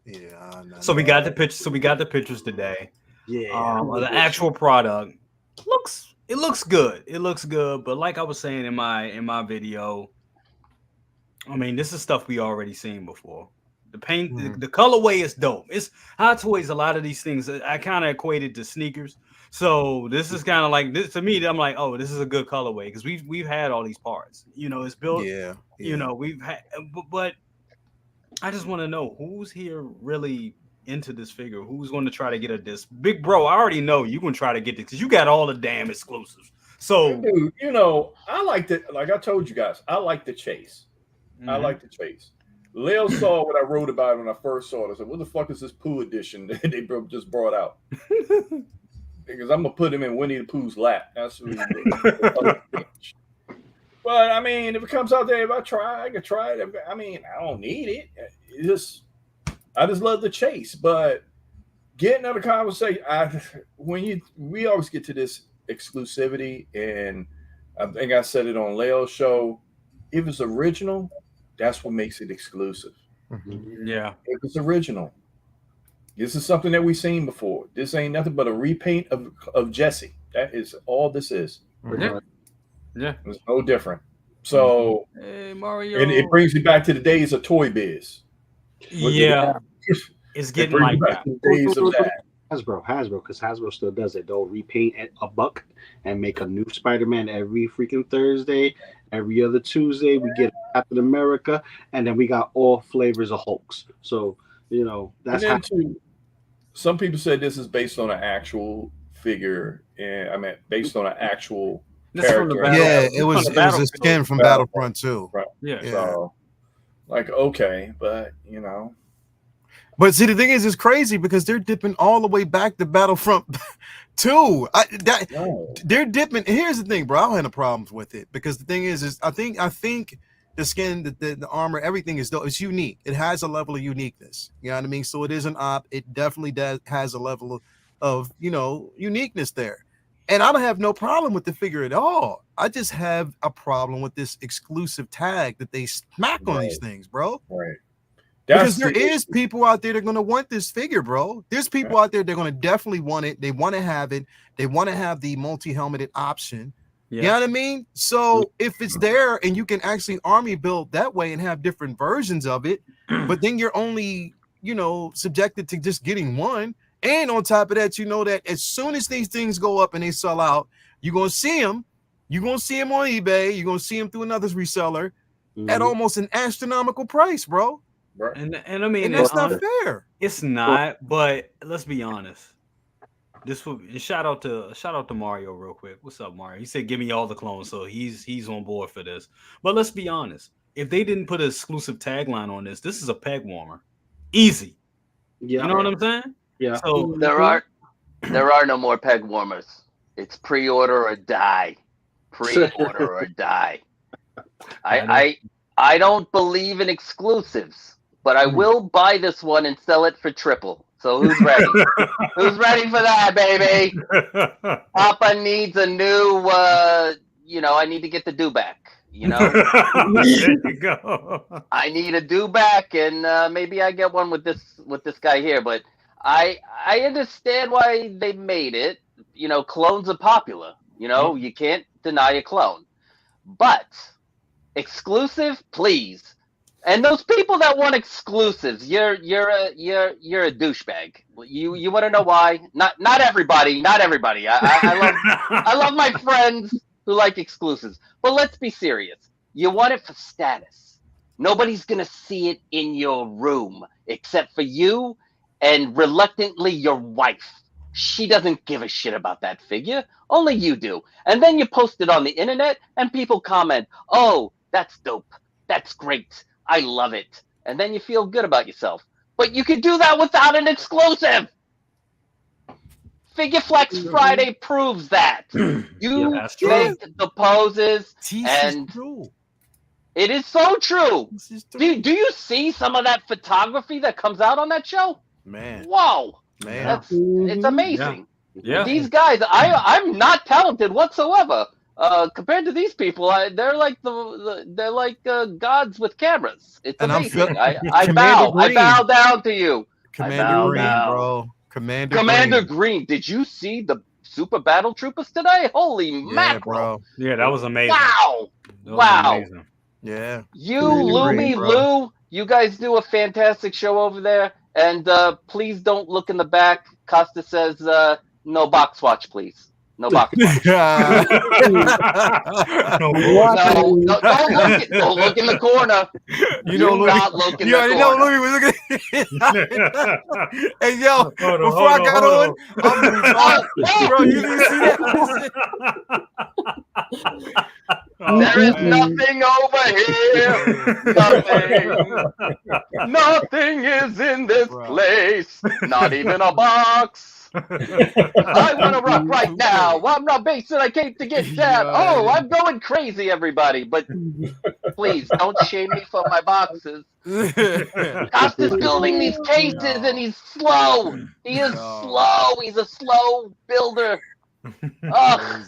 Yeah. So we got the pictures. So we got the pictures today. Yeah. The actual product looks good. It looks good. But like I was saying in my video, I mean, this is stuff we already seen before. The paint, the colorway is dope. It's Hot Toys. A lot of these things I kind of equated to sneakers. So this is kind of like this to me. I'm like, oh, this is a good colorway because we've had all these parts. You know, it's built. Yeah. You know, we've had, but I just want to know who's here really into this figure. Who's going to try to get a disc? Big bro, I already know you're going to try to get this because you got all the damn exclusives. So, dude, you know, I like the, like I told you guys, I like the chase. I like the chase. Lil saw what I wrote about when I first saw it. I said, what the fuck is this Pooh edition that they just brought out? Because I'm going to put him in Winnie the Pooh's lap. That's what But, I mean, if it comes out there, if I try, I can try it. I mean, I don't need it. I just love the chase. But getting out of conversation, we always get to this exclusivity, and I think I said it on Leo's show. If it's original, that's what makes it exclusive. Yeah. If it's original, this is something that we've seen before. This ain't nothing but a repaint of Jesse. That is all this is. Yeah. It's no different. So, hey, Mario. And it brings me back to the days of Toy Biz. Yeah. It's getting like that. Days of that. Hasbro, because Hasbro still does it. They'll repaint a buck and make a new Spider-Man every freaking Thursday. Every other Tuesday, we get Captain America, and then we got all flavors of Hulks. So, you know, that's how. Some people said this is based on an actual figure, and I mean, based on an actual character. Yeah, it was a skin from Battlefront 2. Right. Yeah. So, like, okay, but, you know. But see, the thing is, it's crazy because they're dipping all the way back to Battlefront 2. They're dipping. Here's the thing, bro. I don't have no problems with it because the thing is I think the skin, the armor, everything is though it's unique. It has a level of uniqueness. You know what I mean? So it is an op. It definitely has a level of uniqueness there. And I don't have no problem with the figure at all. I just have a problem with this exclusive tag that they smack on these things, bro. Right. Because there is people out there that are going to want this figure, bro. There's people out there that are going to definitely want it. They want to have it. They want to have the multi-helmeted option. Yeah. You know what I mean? So if it's there and you can actually army build that way and have different versions of it, but then you're only, subjected to just getting one. And on top of that, you know that as soon as these things go up and they sell out, you're going to see them. You're going to see them on eBay. You're going to see them through another reseller at almost an astronomical price, bro. Right. And I mean, and that's not fair. It's not, but let's be honest. This will shout out to Mario real quick. What's up, Mario? He said, "Give me all the clones," so he's on board for this. But let's be honest. If they didn't put an exclusive tagline on this is a peg warmer, easy. Yeah, you know what I'm saying? Yeah. So there are no more peg warmers. It's pre-order or die. Pre-order or die. I don't believe in exclusives, but I will buy this one and sell it for triple. So who's ready? Who's ready for that, baby? Papa needs a new, I need to get the do back. There you go. I need a do back, and maybe I get one with this guy here. But I understand why they made it. Clones are popular. You can't deny a clone, but exclusive, please. And those people that want exclusives, you're a douchebag. You want to know why? Not everybody. I love my friends who like exclusives. But let's be serious. You want it for status. Nobody's gonna see it in your room except for you and reluctantly your wife. She doesn't give a shit about that figure. Only you do. And then you post it on the internet and people comment, "Oh, that's dope. That's great. I love it." And then you feel good about yourself. But you can do that without an exclusive. Figure Flex Friday proves that. You make the poses, and it is so true. Do you see some of that photography that comes out on that show? Man. Whoa. Man. It's amazing. Yeah. These guys, I'm not talented whatsoever. Compared to these people, they're like gods with cameras. It's amazing. I bow down to you. Commander Green, bro. Commander Green. Did you see the Super Battle Troopers today? Holy mackerel! Bro. Yeah, that was amazing. Wow. Amazing. Yeah. You, Lumi Lou, You guys do a fantastic show over there, and please don't look in the back. Costa says no box watch, please. No box watch. Yeah. No, don't look in the corner. You don't not look in you the already corner. know Louis was looking. Hey yo, before I got on, bro, you didn't see that? There is nothing over here. Nothing is in this place. Not even a box. I want to rock right now. I'm not basing. I came to get down. Oh, I'm going crazy, everybody. But please don't shame me for my boxes. Costa's building these cases and he's slow. He is slow. He's a slow builder. Oh,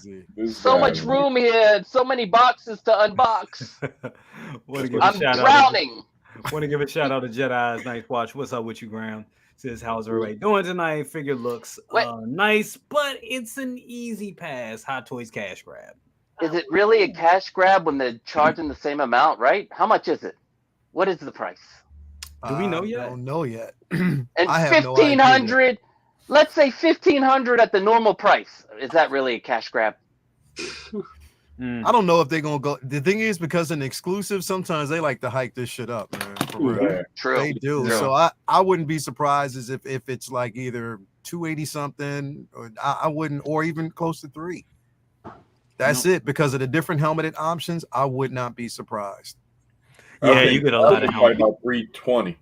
so much room here. So many boxes to unbox. I'm drowning. Want to give a shout out to Jedi's Nice Watch. What's up with you, Graham? Says, how's everybody doing tonight? Figure looks nice, but it's an easy pass. Hot Toys cash grab. Is it really a cash grab when they're charging the same amount, right? How much is it? What is the price? Do we know yet? I don't know yet. And 1,500, let's say 1,500 at the normal price. Is that really a cash grab? I don't know if they're gonna go. The thing is, because an exclusive, sometimes they like to hike this shit up, man. For real. True. They do. True. So I wouldn't be surprised as if it's like either 280 something, or I wouldn't, or even close to 3. That's it. Because of the different helmeted options, I would not be surprised. Yeah, you get a lot of helmet. About 320.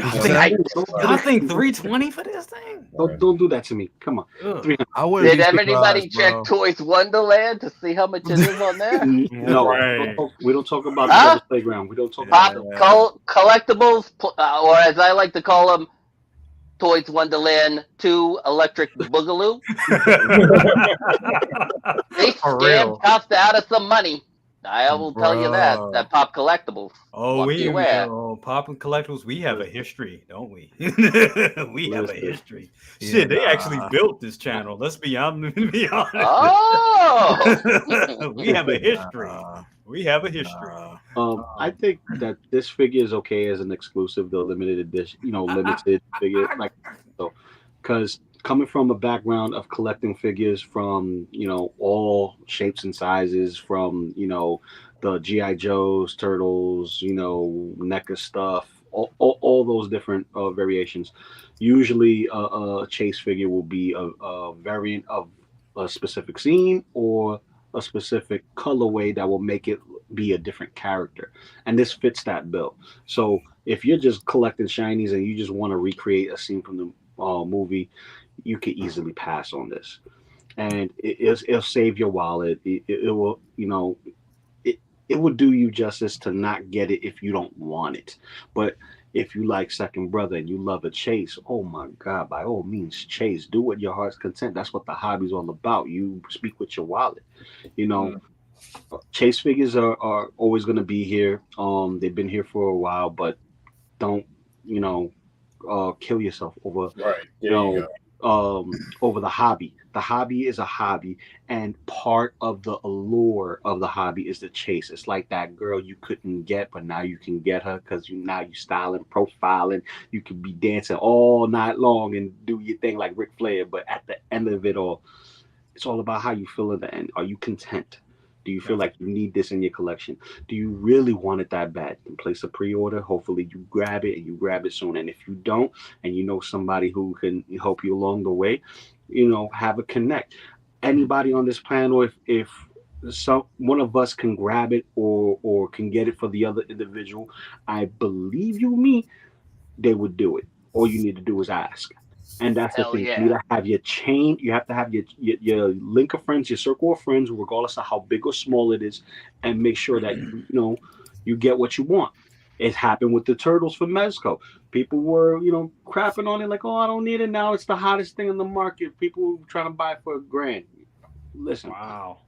I think 320 for this thing. Don't do that to me. Come on. Did everybody check Toys Wonderland to see how much it is on there? No, we don't talk about the playground. We don't talk about collectibles, or as I like to call them, Toys Wonderland 2 Electric Boogaloo. They scammed Costa out of some money. I will tell you that Pop Collectibles. Oh, Pop and Collectibles, we have a history, don't we? We have a history. Yeah, shit, they actually built this channel. Let's be honest. Oh, we have a history. We have a history. I think that this figure is okay as an exclusive, the limited edition, limited figure, like so, because coming from a background of collecting figures from, all shapes and sizes, from, the G.I. Joes, Turtles, NECA stuff, all those different variations. Usually a chase figure will be a variant of a specific scene or a specific colorway that will make it be a different character. And this fits that bill. So if you're just collecting shinies and you just want to recreate a scene from the movie, you could easily pass on this, and it'll save your wallet. It will, it will do you justice to not get it if you don't want it. But if you like Second Brother and you love a chase, oh my God, by all means, chase. Do what your heart's content. That's what the hobby's all about. You speak with your wallet. Chase figures are always going to be here. They've been here for a while, but don't kill yourself over over the hobby. The hobby is a hobby, and part of the allure of the hobby is the chase. It's like that girl you couldn't get, but now you can get her because you styling, profiling. You could be dancing all night long and do your thing like Ric Flair, but at the end of it all, it's all about how you feel at the end. Are you content? Do you feel like you need this in your collection? Do you really want it that bad? You can place a pre-order. Hopefully you grab it and you grab it soon. And if you don't, and you know somebody who can help you along the way, have a connect. Anybody on this panel, if one of us can grab it or can get it for the other individual, I believe they would do it. All you need to do is ask. And that's the thing. Yeah. You have to have your chain. You have to have your link of friends, your circle of friends, regardless of how big or small it is, and make sure that you get what you want. It happened with the Turtles for Mezco. People were crapping on it like, oh, I don't need it now. It's the hottest thing in the market. People were trying to buy it for $1,000. Listen, wow.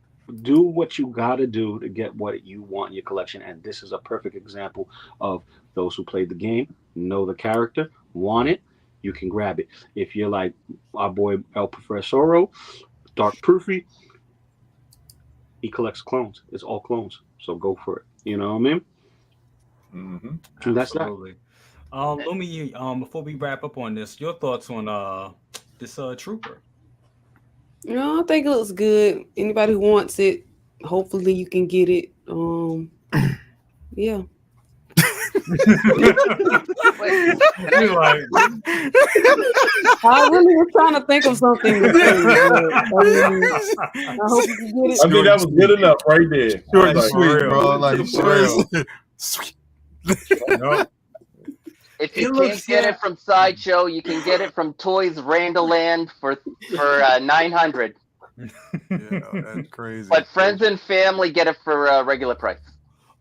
Do what you got to do to get what you want in your collection, and this is a perfect example of those who played the game, know the character, want it. You can grab it. If you're like our boy El Professoro, Dark Proofy, he collects clones. It's all clones. So go for it. You know what I mean? Mm-hmm. That's that. Absolutely. Lumi, before we wrap up on this, your thoughts on this trooper? No, I think it looks good. Anybody who wants it, hopefully you can get it. Yeah. You're like, I really was trying to think of something to say, but, I hope you can get it. I mean, that was good enough right there. Short and Like, sweet, bro. Like real. sweet. Nope. If you can't get it from Sideshow, you can get it from Toys Randoland for $900. Yeah, that's crazy. But friends and family get it for a regular price.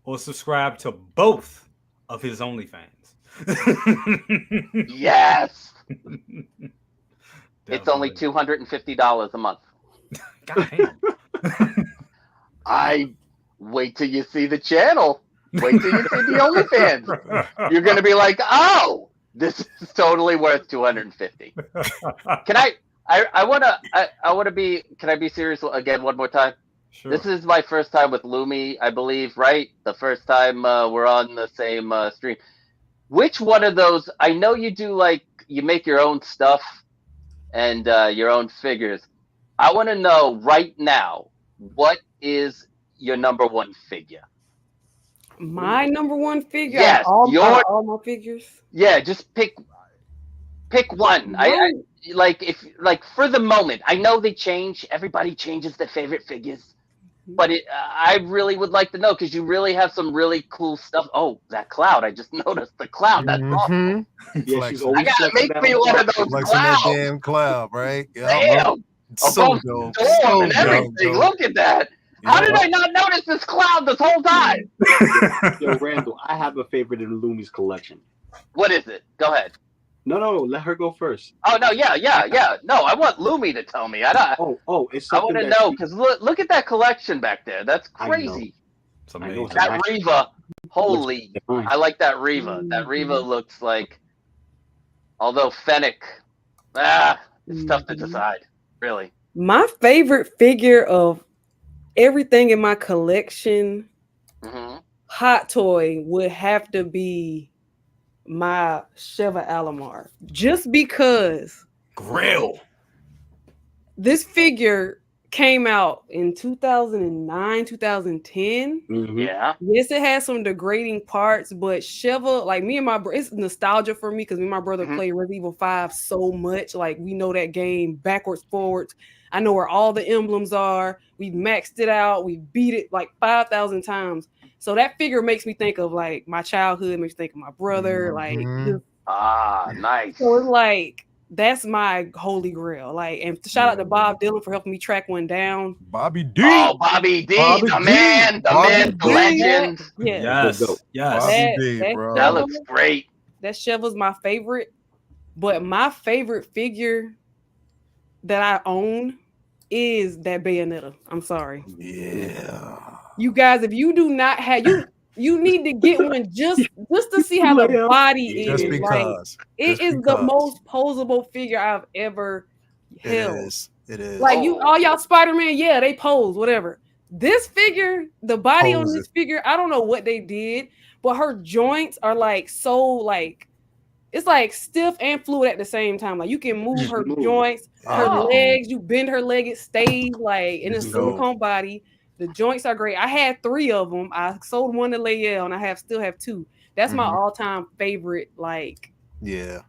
Or subscribe to both of his OnlyFans. Yes. It's only $250 a month. God damn. I wait till you see the channel. Wait till you see the OnlyFans. You're gonna be like, oh, this is totally worth $250. Can I wanna be, can I be serious again one more time? Sure. This is my first time with Lumi, I believe, right? The first time we're on the same stream. Which one of those, I know you do, like, you make your own stuff and your own figures. I want to know right now, what is your number one figure? My number one figure? Yes, all my figures? Yeah, just pick one. I like for the moment. I know they change. Everybody changes their favorite figures. But I really would like to know, because you really have some really cool stuff. Oh, that cloud. I just noticed the cloud. That's awesome. Yeah, she's always I gotta make me one of those Flexing clouds. that damn cloud, right? Damn. So Above dope. the storm So and everything. dope. Look at that. How did I not notice this cloud this whole time? Yo, Randall, I have a favorite in Lumi's collection. What is it? Go ahead. No, let her go first. Oh no, yeah. No, I want Lumi to tell me. It's I something want to know, because look at that collection back there. That's crazy. It's amazing. That Reva, holy! I like that Reva. That Reva looks like, although Fennec, it's tough to decide. Really. My favorite figure of everything in my collection, Hot Toy, would have to be my Sheva Alomar, just because Grail. This figure came out in 2009, 2010. Yeah. Yes, it has some degrading parts, but Sheva, like me and my brother, it's nostalgia for me, because me and my brother played Resident Evil 5 so much. Like, we know that game backwards, forwards. I know where all the emblems are. We maxed it out. We beat it like 5,000 times. So that figure makes me think of like my childhood, makes me think of my brother. Like, nice. So it's like, that's my holy grail. Like, and shout out to Bob Dylan for helping me track one down. Bobby D. Oh, Bobby D, the man, the legend. Yeah. Yes. Bobby D, bro. That looks great. That Sheva's my favorite. But my favorite figure that I own is that Bayonetta. I'm sorry. Yeah. You guys, if you do not have you need to get one just to see how the body is. Just because. Like, it is the most posable figure I've ever held. It is. Like, all y'all Spider-Man, yeah, they pose, whatever. This figure, the body on this figure, I don't know what they did, but her joints are like so like, it's like stiff and fluid at the same time. Like, you can move her joints, her legs, you bend her leg, it stays like in a silicone body. The joints are great. I had 3 of them. I sold one to Layel, and I still have 2. That's my all-time favorite. Like, yeah,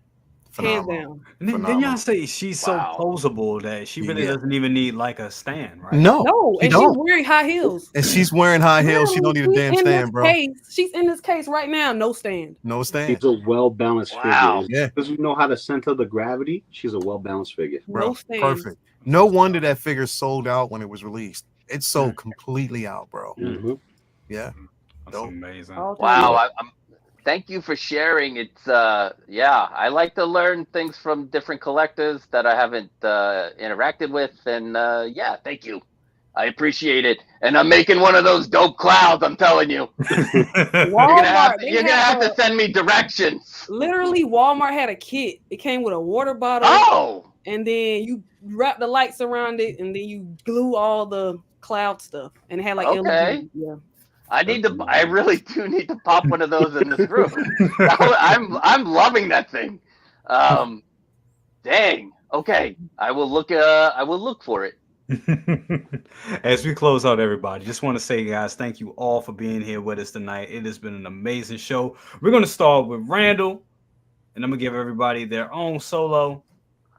hands down. And then y'all say she's so posable that she really doesn't even need like a stand, right? No, and she's wearing high heels. And she's wearing high heels. She don't need a damn stand, bro. She's in this case right now. No stand. No stand. She's a well-balanced figure. Yeah, because you know how to center the gravity. She's a well-balanced figure. Bro, no stand. Perfect. No wonder that figure sold out when it was released. It's sold completely out, bro. Yeah, that's amazing. Wow, thank you for sharing. It's I like to learn things from different collectors that I haven't interacted with, and thank you. I appreciate it, and I'm making one of those dope clouds. I'm telling you. You're gonna have to send me directions. Literally, Walmart had a kit. It came with a water bottle. Oh, and then you wrap the lights around it, and then you glue all the cloud stuff, and it had like LED. Yeah. I really do need to pop one of those in this room. I'm loving that thing. Dang. Okay, I will look for it. As we close out, everybody, just want to say, guys, thank you all for being here with us tonight. It has been an amazing show. We're going to start with Randall, and I'm going to give everybody their own solo.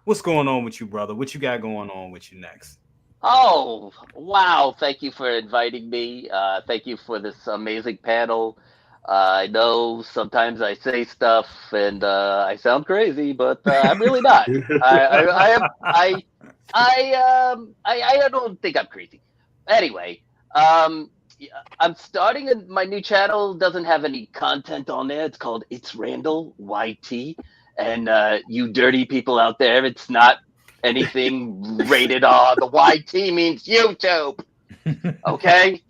What's going on with you, brother? What you got going on with you next? Oh, wow. Thank you for inviting me. Thank you for this amazing panel. I know sometimes I say stuff and I sound crazy, but I'm really not. I don't think I'm crazy. Anyway, I'm starting my new channel. Doesn't have any content on there. It's called It's Randall YT. And you dirty people out there, it's not anything rated R. The YT means YouTube. Okay?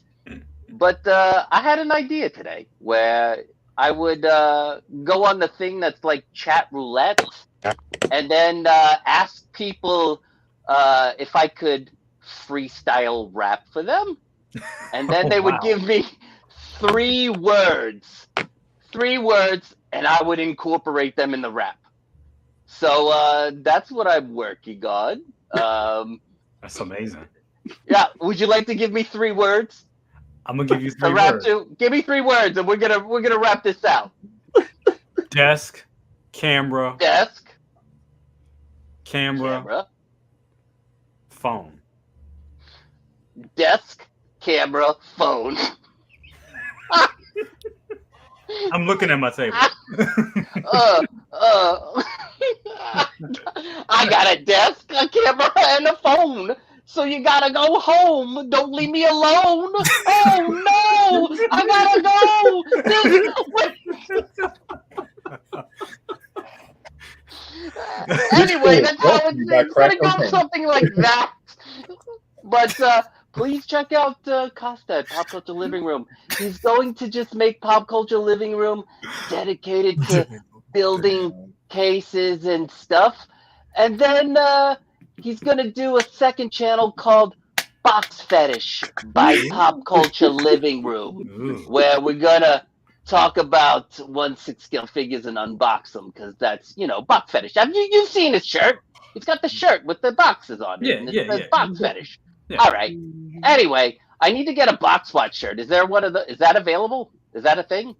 But I had an idea today where I would go on the thing that's like chat roulette and then ask people if I could freestyle rap for them. And then they would give me 3 words, and I would incorporate them in the rap. So that's what I'm working on. That's amazing. Yeah. Would you like to give me 3 words? I'm gonna give you 3 words. Give me 3 words, and we're gonna wrap this out. Desk, camera. Desk. Camera. Phone. Desk, camera, phone. I'm looking at my table. I got a desk, a camera, and a phone. So you gotta go home. Don't leave me alone. Oh no! I gotta go. Anyway, that's how it's gonna go, something like that. But please check out Costa at Pop Culture Living Room. He's going to just make Pop Culture Living Room dedicated to building cases and stuff. And then he's going to do a second channel called Box Fetish by Pop Culture Living Room, where we're going to talk about 1/6 figures and unbox them, because that's, box fetish. You've seen his shirt. He's got the shirt with the boxes on it. It says Box Fetish. Yeah. All right. Anyway, I need to get a Box Watch shirt. Is there is that available? Is that a thing?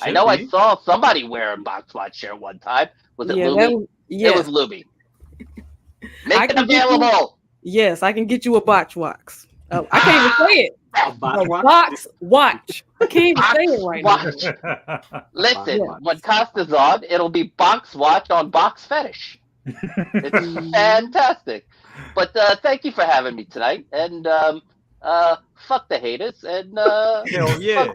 I know I saw somebody wear a Box Watch shirt one time. Was it Luby? It was Luby. Make it available. Yes, I can get you a Box Watch. Oh, I can't even say it. Box Watch. I can't even say it right now. Listen, when Costa's on, it'll be Box Watch on Box Fetish. It's fantastic. But thank you for having me tonight. And fuck the haters. And fuck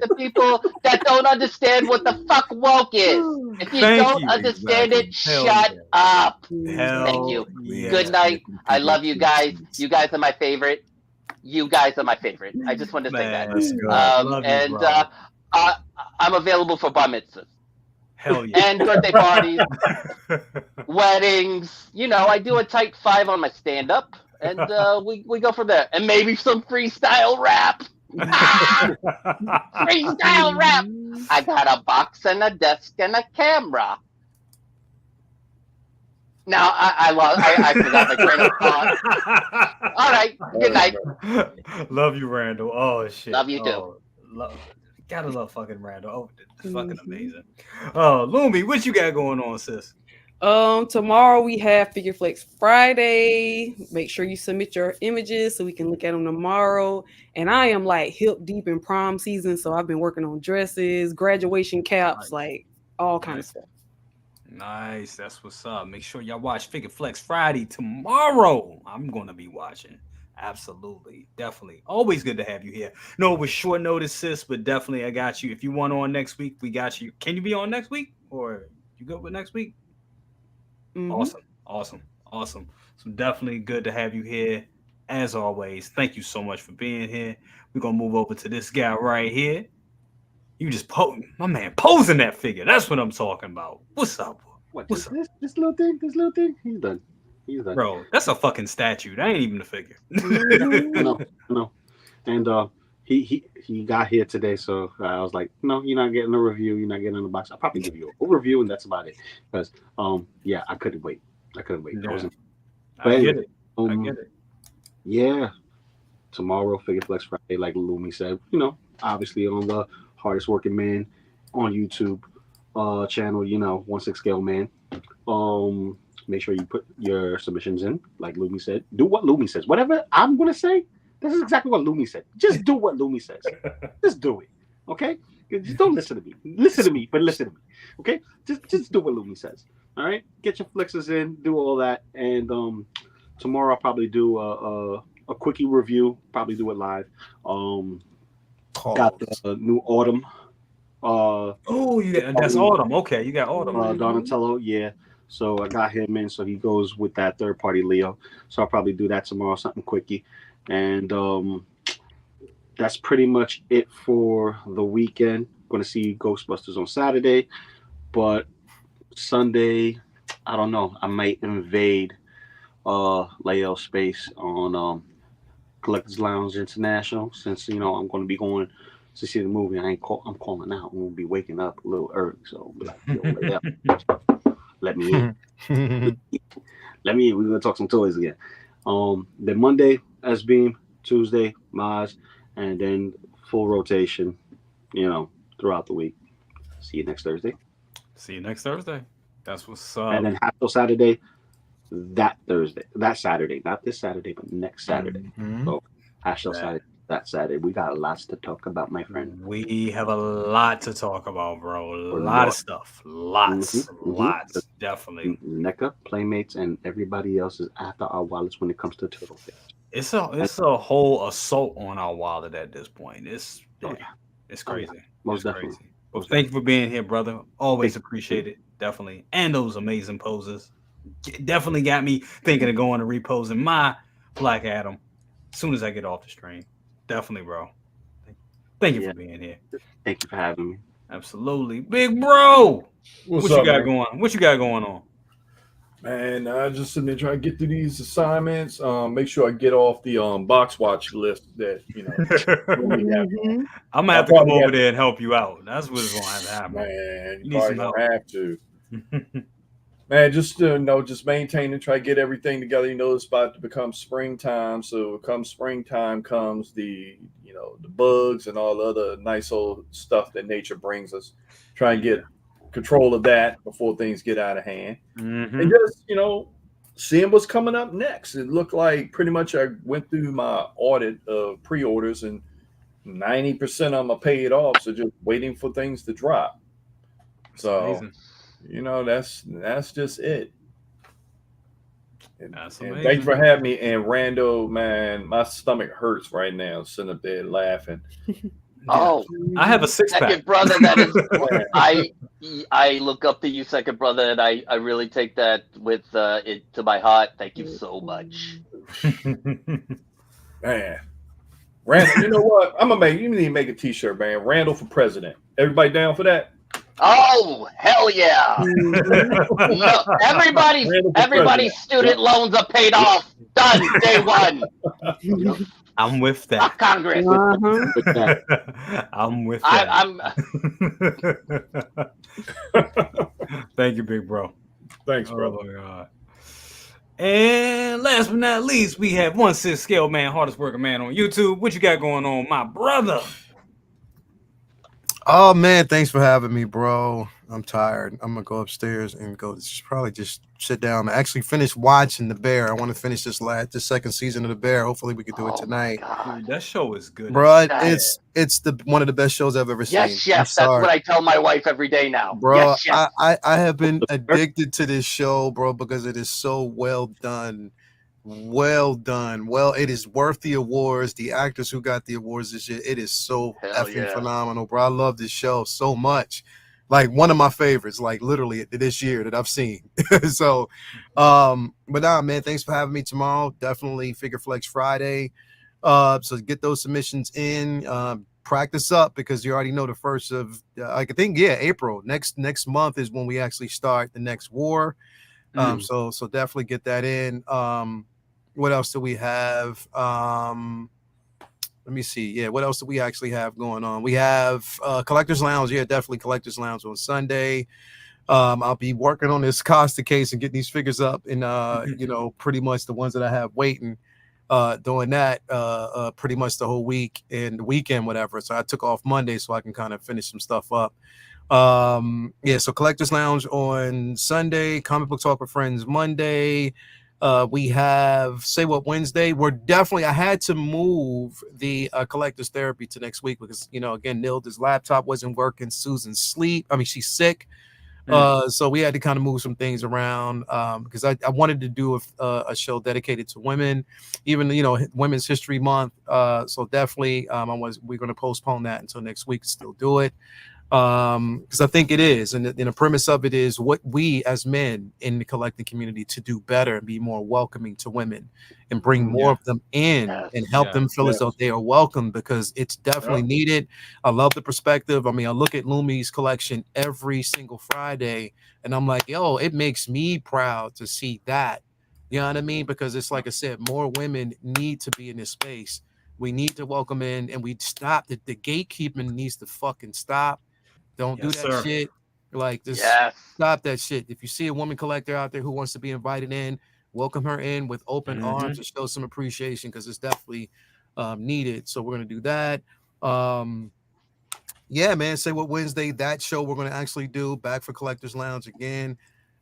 the people that don't understand what the fuck woke is. If you don't understand it, shut up. Thank you. Good night. I love you guys. You guys are my favorite. I just wanted to say that. I'm available for bar mitzvahs. Hell yeah. And birthday parties, weddings. I do a tight 5 on my stand-up, and we go from there. And maybe some freestyle rap. Freestyle rap. I got a box and a desk and a camera. Now I forgot my train of thought. All right. Good night. Love you, Randall. Oh shit. Love you too. Gotta love fucking Randall. Oh, it's fucking amazing. Oh, Lumi, what you got going on, sis? Tomorrow we have Figure Flex Friday. Make sure you submit your images so we can look at them tomorrow. And I am like hip deep in prom season, so I've been working on dresses, graduation caps, like all kind of stuff. Nice, that's what's up. Make sure y'all watch Figure Flex Friday tomorrow. I'm gonna be watching. Absolutely, definitely. Always good to have you here. No, it was short notice, sis, but definitely I got you. If you want on next week, we got you. Can you be on next week, or you good with next week? Mm-hmm. Awesome. So definitely good to have you here. As always, thank you so much for being here. We're gonna move over to this guy right here. You just my man posing that figure. That's what I'm talking about. What's up? What's up? This little thing. He's done. Bro, that's a fucking statue. That ain't even a figure. No. And He got here today, so I was like, no, you're not getting a review, you're not getting in the box. I'll probably give you a review, and that's about it. Because yeah, I couldn't wait. Yeah. I get it. I get it. Yeah. Tomorrow, Figure Flex Friday, like Lumi said, obviously on the hardest working man on YouTube channel, OneSixthScaleMan. Make sure you put your submissions in, like Lumi said. Do what Lumi says. Whatever I'm gonna say, this is exactly what Lumi said. Just do what Lumi says. Just do it. Okay? Just don't listen to me. Listen to me, but listen to me. Okay? Just do what Lumi says. All right? Get your flexes in, do all that, and tomorrow I'll probably do a quickie review. Probably do it live. Got the new Autumn. That's Autumn. Okay, you got Autumn. Donatello, yeah. So I got him in, so he goes with that third party Leo. So I'll probably do that tomorrow, something quickie. And that's pretty much it for the weekend. Going to see Ghostbusters on Saturday, but Sunday, I don't know. I might invade Lael space on Collectors Lounge International, since I'm going to be going to see the movie. I'm calling out. I'm going to be waking up a little early, so I'm like, yo, let me in. Let me in. We're going to talk some toys again. Then Monday, S-Beam. Tuesday, Maz, and then full rotation, throughout the week. See you next Thursday. That's what's up. And then Hassle Saturday, that Saturday, not this Saturday, but next Saturday. So Hassle Saturday, that Saturday. We got lots to talk about, my friend. We have a lot to talk about, bro. A lot of stuff. Lots. Definitely. NECA, Playmates, and everybody else is after our wallets when it comes to turtle fish. It's a whole assault on our wallet at this point. It's crazy. Most definitely. Crazy. Well, thank you for being here, brother. Always appreciate it. Definitely. And those amazing poses. Definitely got me thinking of going to reposing my Black Adam as soon as I get off the stream. Definitely, bro. Thank you for being here. Thank you for having me. Absolutely. Big bro. What you got going? What you got going on? Man, I just sitting there trying to get through these assignments. Make sure I get off the box watch list that I'm gonna have to come over there and help you out. That's what's gonna have to happen. Man, you probably don't have to. Man, just just maintain and try to get everything together. It's about to become springtime. So come springtime comes the the bugs and all the other nice old stuff that nature brings us. Try and get control of that before things get out of hand. And just seeing what's coming up next. It looked like pretty much I went through my audit of pre-orders and 90% of them are paid off, so just waiting for things to drop. So that's just it. And thanks for having me. And Rando, man, my stomach hurts right now sitting up there laughing. Oh, I have a six-pack. Second brother, that is I look up to you, second brother, and I really take that with it to my heart. Thank you so much. Man. Randall, you know what? You need to make a t-shirt, man. Randall for president. Everybody down for that? Oh, hell yeah. No, everybody's student loans are paid off. Done, day one. I'm with that. Congress. I'm with that. Thank you, big bro. Thanks, bro. Oh, my God. And last but not least, we have OneSixthScaleMan, hardest working man on YouTube. What you got going on, my brother? Oh man, thanks for having me, bro. I'm tired. I'm gonna go upstairs and probably just sit down. I actually finished watching The Bear. I want to finish this second season of The Bear. Hopefully we can do it tonight. Dude, that show is good, bro. It's one of the best shows I've ever seen. Yes, that's what I tell my wife every day now, bro. Yes. I have been addicted to this show, bro, because it is so well done. Well done. Well, it is worth the awards. The actors who got the awards this year, it is so effing phenomenal, bro. I love this show so much. Like one of my favorites, like literally this year that I've seen. So, but nah, man, thanks for having me tomorrow. Definitely Figure Flex Friday. So get those submissions in. Practice up because you already know the first of I think April next month is when we actually start the next war. So definitely get that in. What else do we have? Let me see. Yeah, what else do we actually have going on? We have Collectors Lounge. Yeah, definitely Collectors Lounge on Sunday. I'll be working on this Costa case and getting these figures up, and you know, pretty much the ones that I have waiting, doing that pretty much the whole week and the weekend, whatever. So I took off Monday so I can kind of finish some stuff up. Yeah, so Collectors Lounge on Sunday, Comic Book Talk with Friends Monday. We have Say What Wednesday. We're definitely, I had to move the Collectors Therapy to next week because, you know, again, Nilda's laptop wasn't working. Susan's she's sick. So we had to kind of move some things around because I wanted to do a show dedicated to women, even, you know, Women's History Month. So definitely we're going to postpone that until next week to still do it. Because I think it is, and the premise of it is what we as men in the collecting community to do better and be more welcoming to women and bring more of them in and help them feel as though they are welcome, because it's definitely needed. I love the perspective. I mean, I look at Lumi's collection every single Friday and I'm like, yo, it makes me proud to see that. You know what I mean? Because it's like I said, more women need to be in this space. We need to welcome in, and we stop the gatekeeping needs to fucking stop. Don't do that shit. Like, just stop that shit. If you see a woman collector out there who wants to be invited in, welcome her in with open arms and show some appreciation, because it's definitely needed. So we're going to do that. Yeah, man. Say What Wednesday, that show we're going to actually do back for Collectors Lounge again.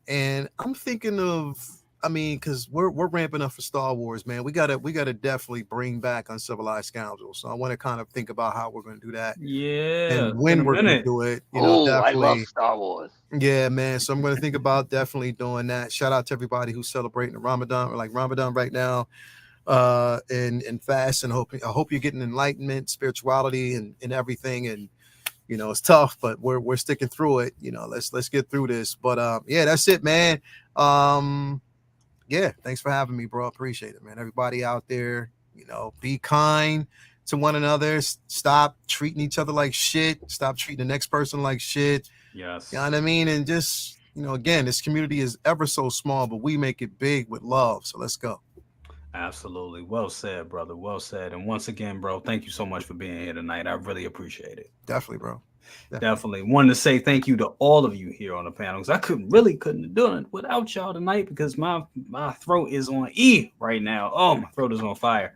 And I'm thinking of, I mean, because we're ramping up for Star Wars, man. We gotta definitely bring back Uncivilized Scoundrels. So I want to kind of think about how we're going to do that. Yeah, and when we're going to do it. You know, definitely. I love Star Wars. Yeah, man. So I'm going to think about definitely doing that. Shout out to everybody who's celebrating the Ramadan, or like Ramadan right now, and fast. And I hope you're getting enlightenment, spirituality, and everything. And you know, it's tough, but we're sticking through it. You know, let's get through this. But yeah, that's it, man. Yeah, thanks for having me, bro. Appreciate it, man. Everybody out there, you know, be kind to one another. Stop treating each other like shit. Stop treating the next person like shit. Yes. You know what I mean? And just, you know, again, this community is ever so small, but we make it big with love. So let's go. Absolutely. Well said, brother. Well said. And once again, bro, thank you so much for being here tonight. I really appreciate it. Definitely, bro. Definitely. Wanted to say thank you to all of you here on the panel, because I couldn't have done it without y'all tonight, because my throat is on E right now. Oh, my throat is on fire.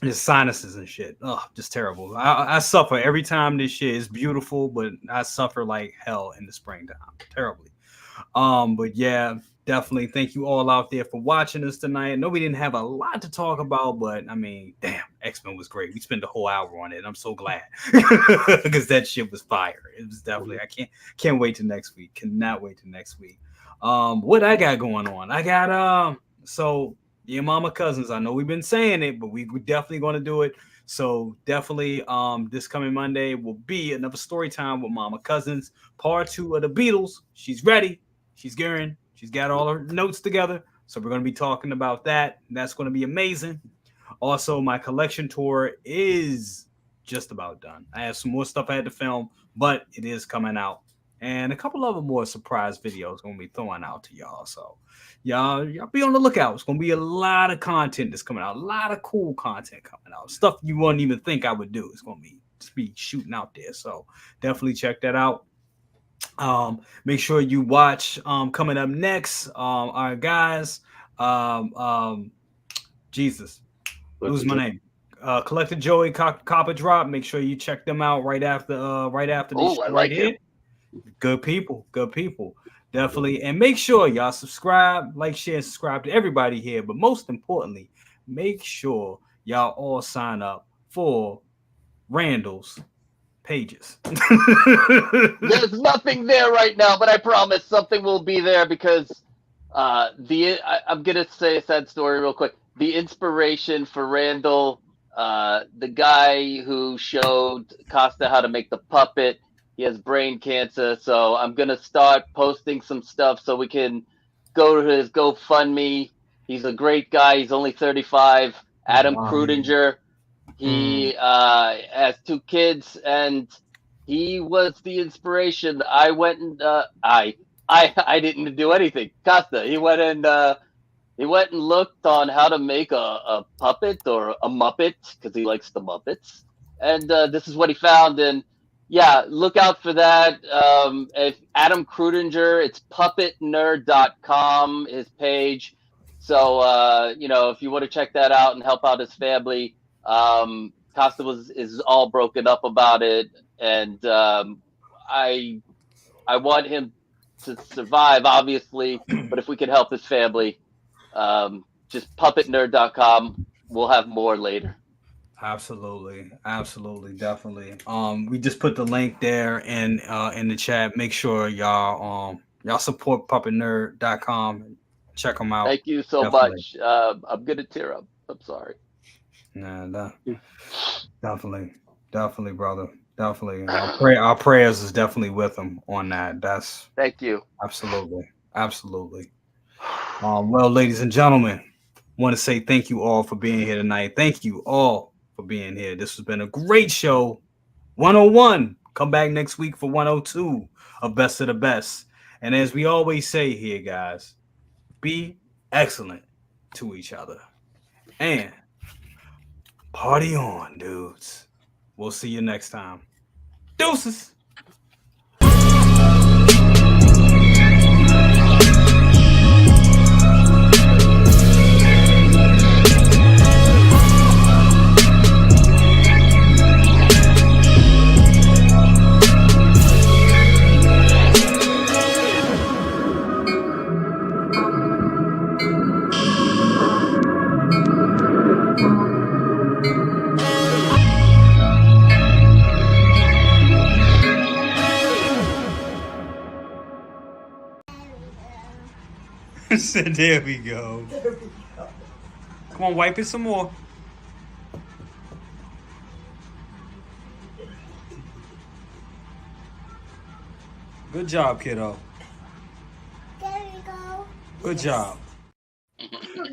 Just sinuses and shit. Oh, just terrible. I suffer every time this shit is beautiful, but I suffer like hell in the springtime. Terribly. But yeah, definitely thank you all out there for watching us tonight. I know we didn't have a lot to talk about, but I mean, damn, X-Men was great. We spent the whole hour on it, and I'm so glad because that shit was fire. It was definitely, I can't wait till next week. Cannot wait till next week. What I got going on? I got so your mama cousins. I know we've been saying it, but we're definitely going to do it. So definitely this coming Monday will be another story time with Mama Cousins, part 2 of the Beatles. She's ready. She's gearing. She's got all her notes together. So we're going to be talking about that. That's going to be amazing. Also, my collection tour is just about done. I have some more stuff I had to film, but it is coming out. And a couple of more surprise videos going to be throwing out to y'all. So y'all be on the lookout. It's going to be a lot of content that's coming out. A lot of cool content coming out. Stuff you wouldn't even think I would do. It's going to be shooting out there. So definitely check that out. Make sure you watch coming up next, our guys, Jesus, lose my name, Collector Joey Copper Drop. Make sure you check them out right after this show right here. Good people, definitely. And make sure y'all subscribe, like, share, subscribe to everybody here, but most importantly, make sure y'all all sign up for Randall's pages. There's nothing there right now, but I promise something will be there, because I'm gonna say a sad story real quick. The inspiration for Randall, the guy who showed Costa how to make the puppet, he has brain cancer, so I'm gonna start posting some stuff so we can go to his GoFundMe. He's a great guy. He's only 35. Adam Krudinger. He has 2 kids, and he was the inspiration. I went and I didn't do anything. Costa, he went and He went and looked on how to make a puppet or a Muppet because he likes the Muppets, and this is what he found. And yeah, look out for that. If Adam Krudinger, it's puppetnerd.com, his page. So you know, if you want to check that out and help out his family, Costa is all broken up about it, and I want him to survive, obviously, but if we can help his family, just puppetnerd.com. We'll have more later. Absolutely, definitely. We just put the link there in the chat. Make sure y'all support puppetnerd.com and check them out. Thank you so much. I'm gonna tear up. I'm sorry. Nah, definitely, brother. Definitely. Our prayers is definitely with them on that. Thank you. Absolutely. Well, ladies and gentlemen, want to say thank you all for being here tonight. Thank you all for being here. This has been a great show. 101. Come back next week for 102 of Best of the Best. And as we always say here, guys, be excellent to each other. And party on, dudes. We'll see you next time. Deuces. So there we go. Come on, wipe it some more. Good job, kiddo. There we go. Good job.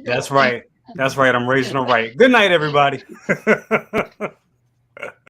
That's right. I'm raising them right. Good night, everybody.